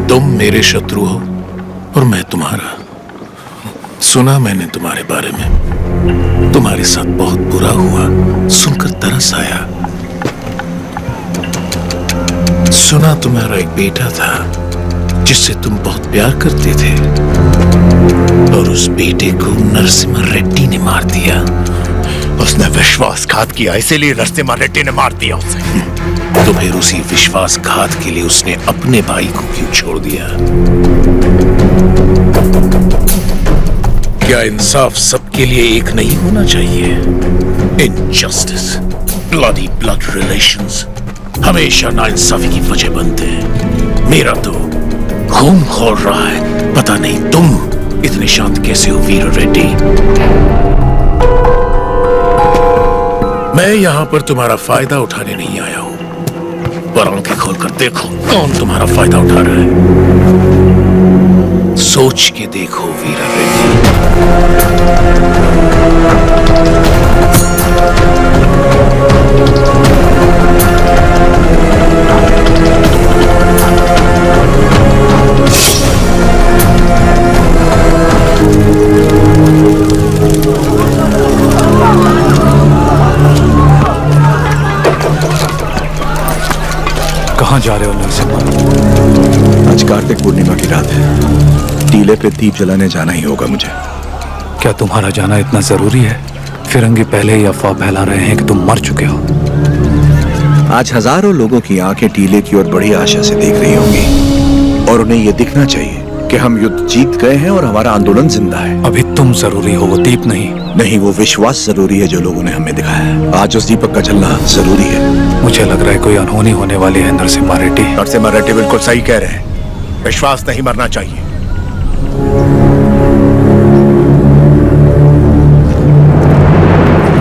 तुम मेरे शत्रु हो और मैं तुम्हारा। सुना मैंने तुम्हारे बारे में, तुम्हारे साथ बहुत बुरा हुआ, सुनकर तरस आया। सुना तुम्हारा एक बेटा था जिससे तुम बहुत प्यार करते थे और उस बेटे को नरसिम्हा रेड्डी ने मार दिया। उसने विश्वासघात किया, इसीलिए नरसिम्हा रेड्डी ने मार दिया उसे। तो फिर उसी विश्वासघात के लिए उसने अपने भाई को क्यों छोड़ दिया? क्या इंसाफ सबके लिए एक नहीं होना चाहिए? इनजस्टिस, ब्लडी ब्लड रिलेशंस हमेशा नाइंसाफी की वजह बनते हैं। मेरा तो खून खौल रहा है, पता नहीं तुम इतने शांत कैसे हो वीर रेड्डी। मैं यहां पर तुम्हारा फायदा उठाने नहीं आया हूं, पर आंखें खोलकर देखो कौन तुम्हारा फायदा उठा रहा है। सोच के देखो वीर रेड्डी। कहाँ जा रहे हो नरसिम्हा? आज कार्तिक पूर्णिमा की रात है, टीले पे दीप जलाने जाना ही होगा मुझे। क्या तुम्हारा जाना इतना जरूरी है? फिरंगी पहले ही अफवाह फैला रहे हैं कि तुम मर चुके हो। आज हजारों लोगों की आंखें टीले की ओर बड़ी आशा से देख रही होंगी और उन्हें यह दिखना चाहिए कि हम युद्ध जीत गए हैं और हमारा आंदोलन जिंदा है। अभी तुम जरूरी हो, वो दीप नहीं। नहीं, वो विश्वास जरूरी है जो लोगों ने हमें दिखाया है। आज उस दीपक का जलना जरूरी है। मुझे लग रहा है कोई अनहोनी होने वाली है नरसिम्हा रेड्डी। नरसिम्हा रेड्डी बिल्कुल सही कह रहे हैं, विश्वास नहीं मरना चाहिए।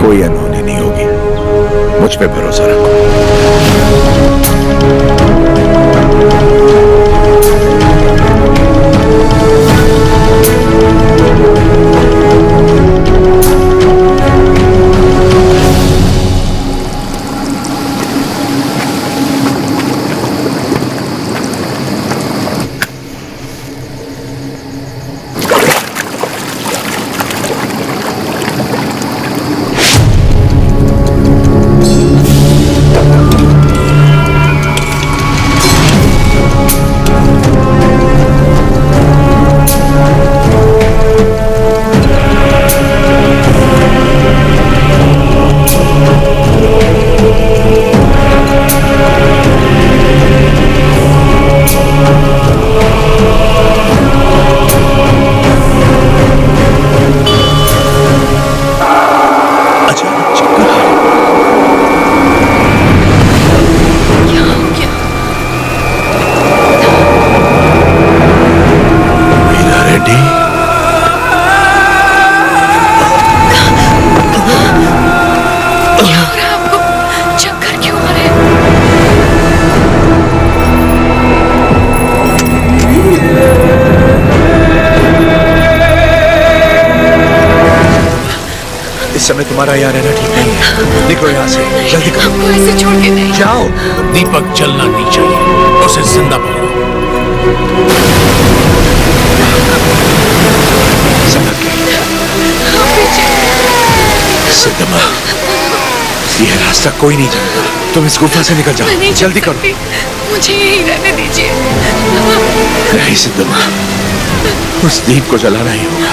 कोई अनहोनी नहीं होगी, मुझ पे भरोसा रखो। समय तुम्हारा यहाँ रहना ठीक नहीं है। निकलो यहाँ से, जल्दी करो। हमको ऐसे छोड़ के नहीं जाओ। दीपक जलना नहीं चाहिए, उसे जिंदा पकड़ो। सिद्धम्मा, ये रास्ता कोई नहीं जानता। तुम इस गुफा से निकल जाओ, जल्दी करो। मुझे यहीं रहने दीजिए। नहीं सिद्धम्मा, उस दीप को जलाना ही होगा।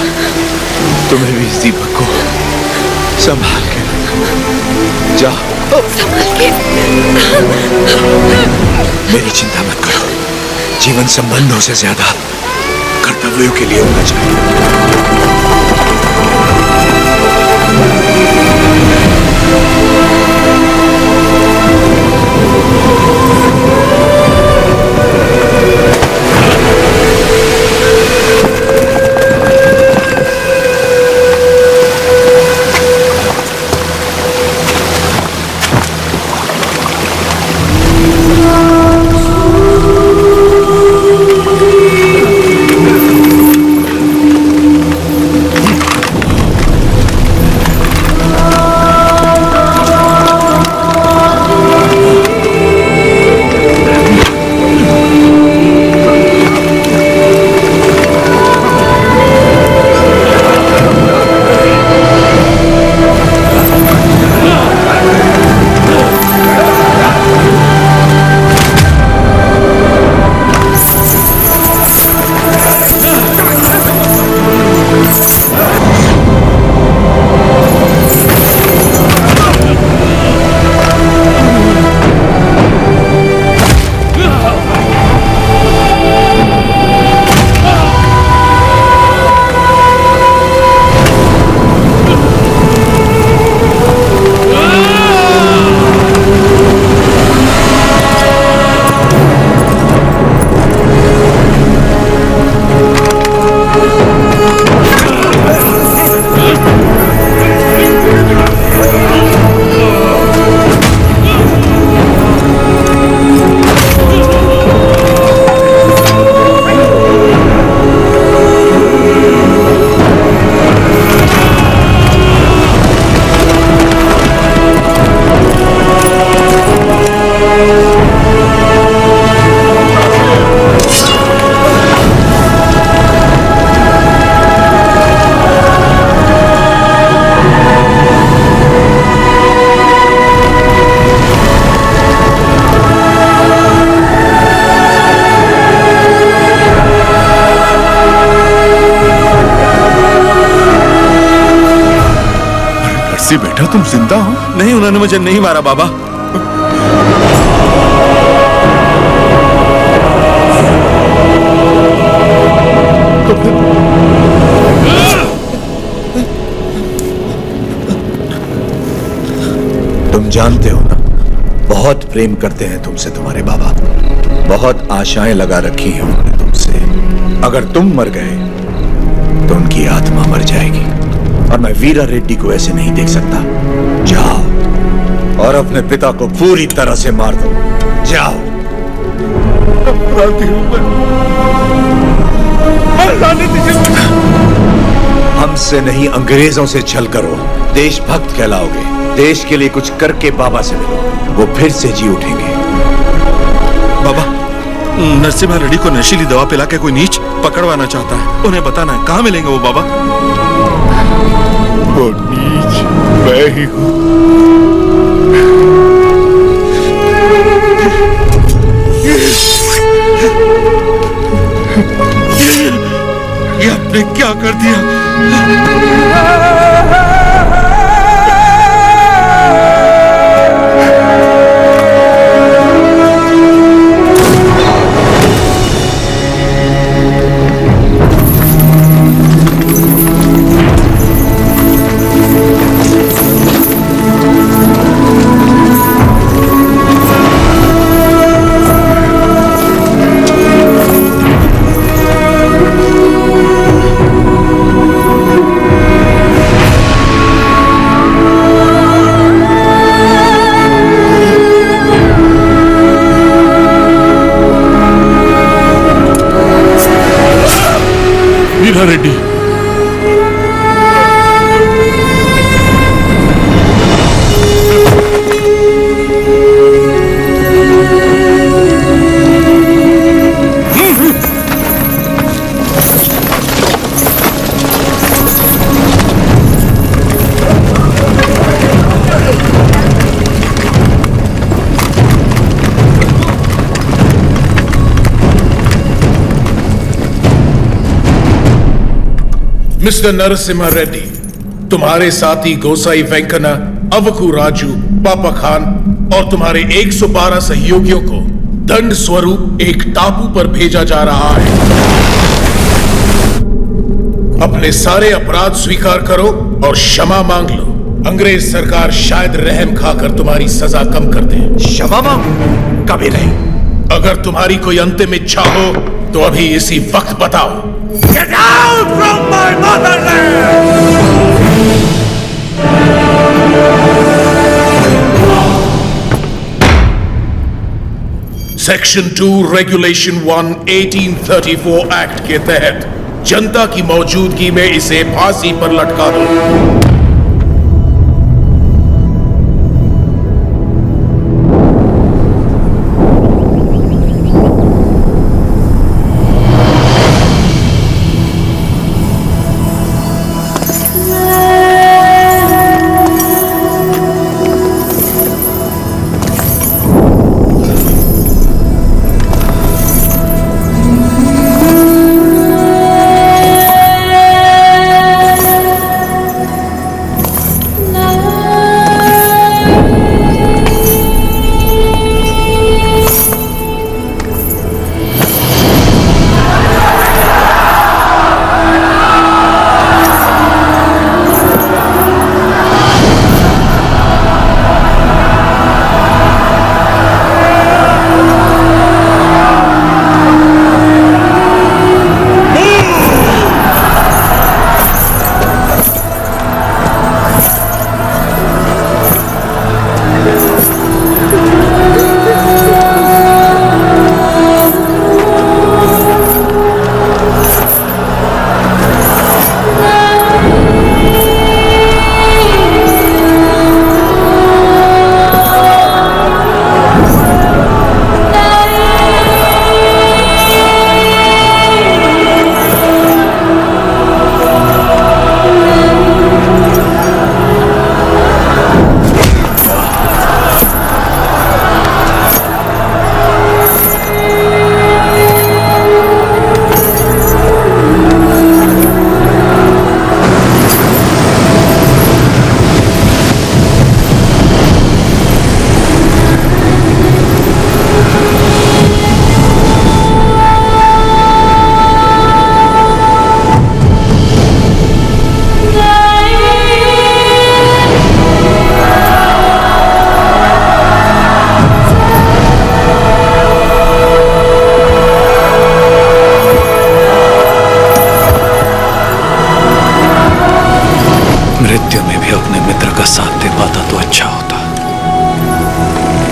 तुम्हें भी इस दीपक को संभाल के जाओ। संभाल के। मेरी चिंता मत करो, जीवन संबंधों से ज्यादा कर्तव्यों के लिए होना चाहिए। बेटा तुम जिंदा हो? नहीं, उन्होंने मुझे नहीं मारा बाबा। तुम जानते हो ना, बहुत प्रेम करते हैं तुमसे तुम्हारे बाबा। बहुत आशाएं लगा रखी हैं उन्होंने तुमसे। अगर तुम मर गए तो उनकी आत्मा मर जाएगी, और मैं वीरा रेड्डी को ऐसे नहीं देख सकता। जाओ और अपने पिता को पूरी तरह से मार दो। जाओ। हमसे नहीं, अंग्रेजों से छल करो, देशभक्त कहलाओगे। देश के लिए कुछ करके बाबा से मिलो, वो फिर से जी उठेंगे। बाबा, नरसिम्हा रेड्डी को नशीली दवा पिला के कोई नीच पकड़वाना चाहता है। उन्हें बताना है कहाँ मिलेंगे वो बाबा। वो नीच मैं ही हूँ। ये आपने क्या कर दिया? मिस्टर नरसिम्हा रेड्डी, तुम्हारे साथी गोसाई वेंकना, अवकू राजू, पापा खान और तुम्हारे 112 सहयोगियों को दंड स्वरूप एक टापू पर भेजा जा रहा है। अपने सारे अपराध स्वीकार करो और क्षमा मांग लो। अंग्रेज सरकार शायद रहम खाकर तुम्हारी सजा कम कर दे। क्षमा मांगू? कभी नहीं। अगर तुम्हारी कोई अंतिम इच्छा हो तो अभी इसी वक्त बताओ। Get out from my motherland! Section 2 regulation 1 1834 act के तहत जनता की मौजूदगी में इसे फांसी पर लटका दो।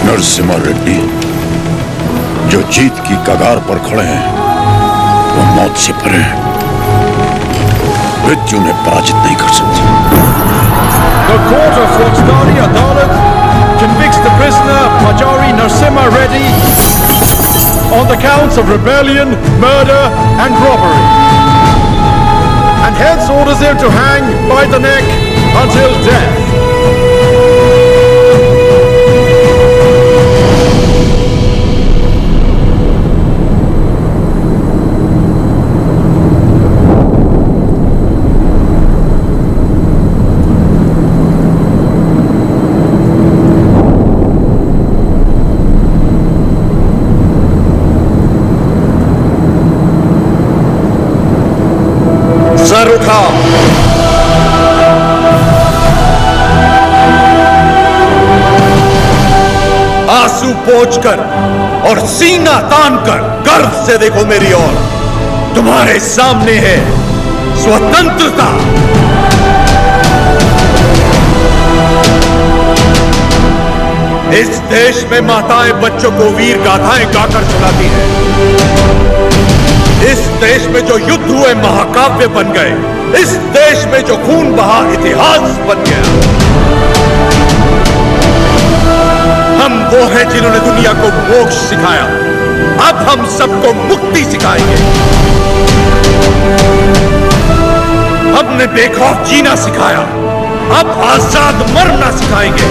नरसिम्हा रेड्डी जो जीत की कगार पर खड़े हैं वो मौत से परे हैं। मृत्यु उन्हें पराजित नहीं कर सकती। The court of Faujdari Adalat convicts the prisoner Pajari Narasimha Reddy on the counts of rebellion, murder and robbery, and hence orders him to hang by the neck until death. Sir उठाओ। आंसू पोंछकर और सीना तानकर गर्व से देखो मेरी ओर। तुम्हारे सामने है स्वतंत्रता। इस देश में माताएं बच्चों को वीर गाथाएं गाकर सुनाती हैं। इस देश में जो युद्ध हुए महाकाव्य बन गए। इस देश में जो खून बहा इतिहास बन गया। हम वो हैं जिन्होंने दुनिया को मोक्ष सिखाया। अब हम सबको मुक्ति सिखाएंगे। हमने बेखौफ जीना सिखाया। अब आजाद मरना सिखाएंगे।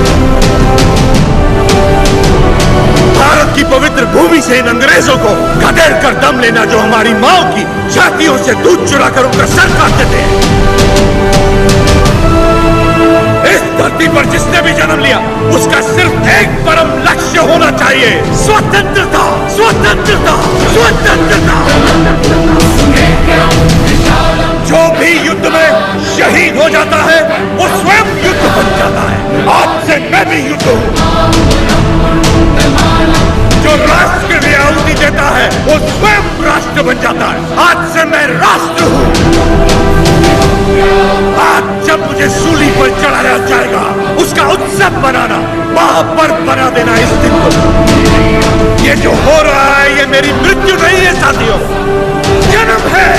भारत की पवित्र भूमि से इन अंग्रेजों को खदेड़ कर दम लेना जो हमारी मां की छातियों से दूध चुराकर उनका सर काट देते हैं। इस धरती पर जिसने भी जन्म लिया उसका सिर्फ एक परम लक्ष्य होना चाहिए, स्वतंत्रता, स्वतंत्रता, स्वतंत्रता। जो भी युद्ध में शहीद हो जाता है वो स्वयं युद्ध बन जाता है। आज से मैं भी युद्ध हूं। जो राष्ट्र के लिए आहुति देता है वो स्वयं राष्ट्र बन जाता है। आज से मैं राष्ट्र हूं। आज जब मुझे सूली पर चढ़ाया जाएगा उसका उत्सव बनाना, महापर्व बना देना इस दिन को। ये जो हो रहा है ये मेरी मृत्यु नहीं है साथियों, जन्म है।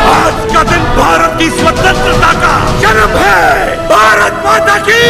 आज का दिन भारत की स्वतंत्रता का जन्म है। भारत माता की।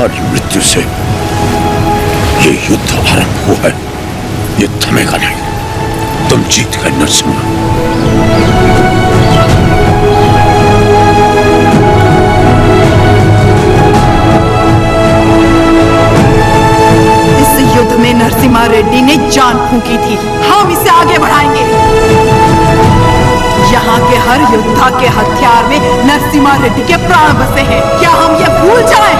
तुम्हारी मृत्यु से ये युद्ध आरंभ हुआ है, ये थमेगा नहीं। तुम जीत गए नरसिम्हा। इस युद्ध में नरसिम्हा रेड्डी ने जान फूंकी थी, हम इसे आगे बढ़ाएंगे। यहाँ के हर योद्धा के हथियार में नरसिम्हा रेड्डी के प्राण बसे हैं। क्या हम ये भूल जाएं?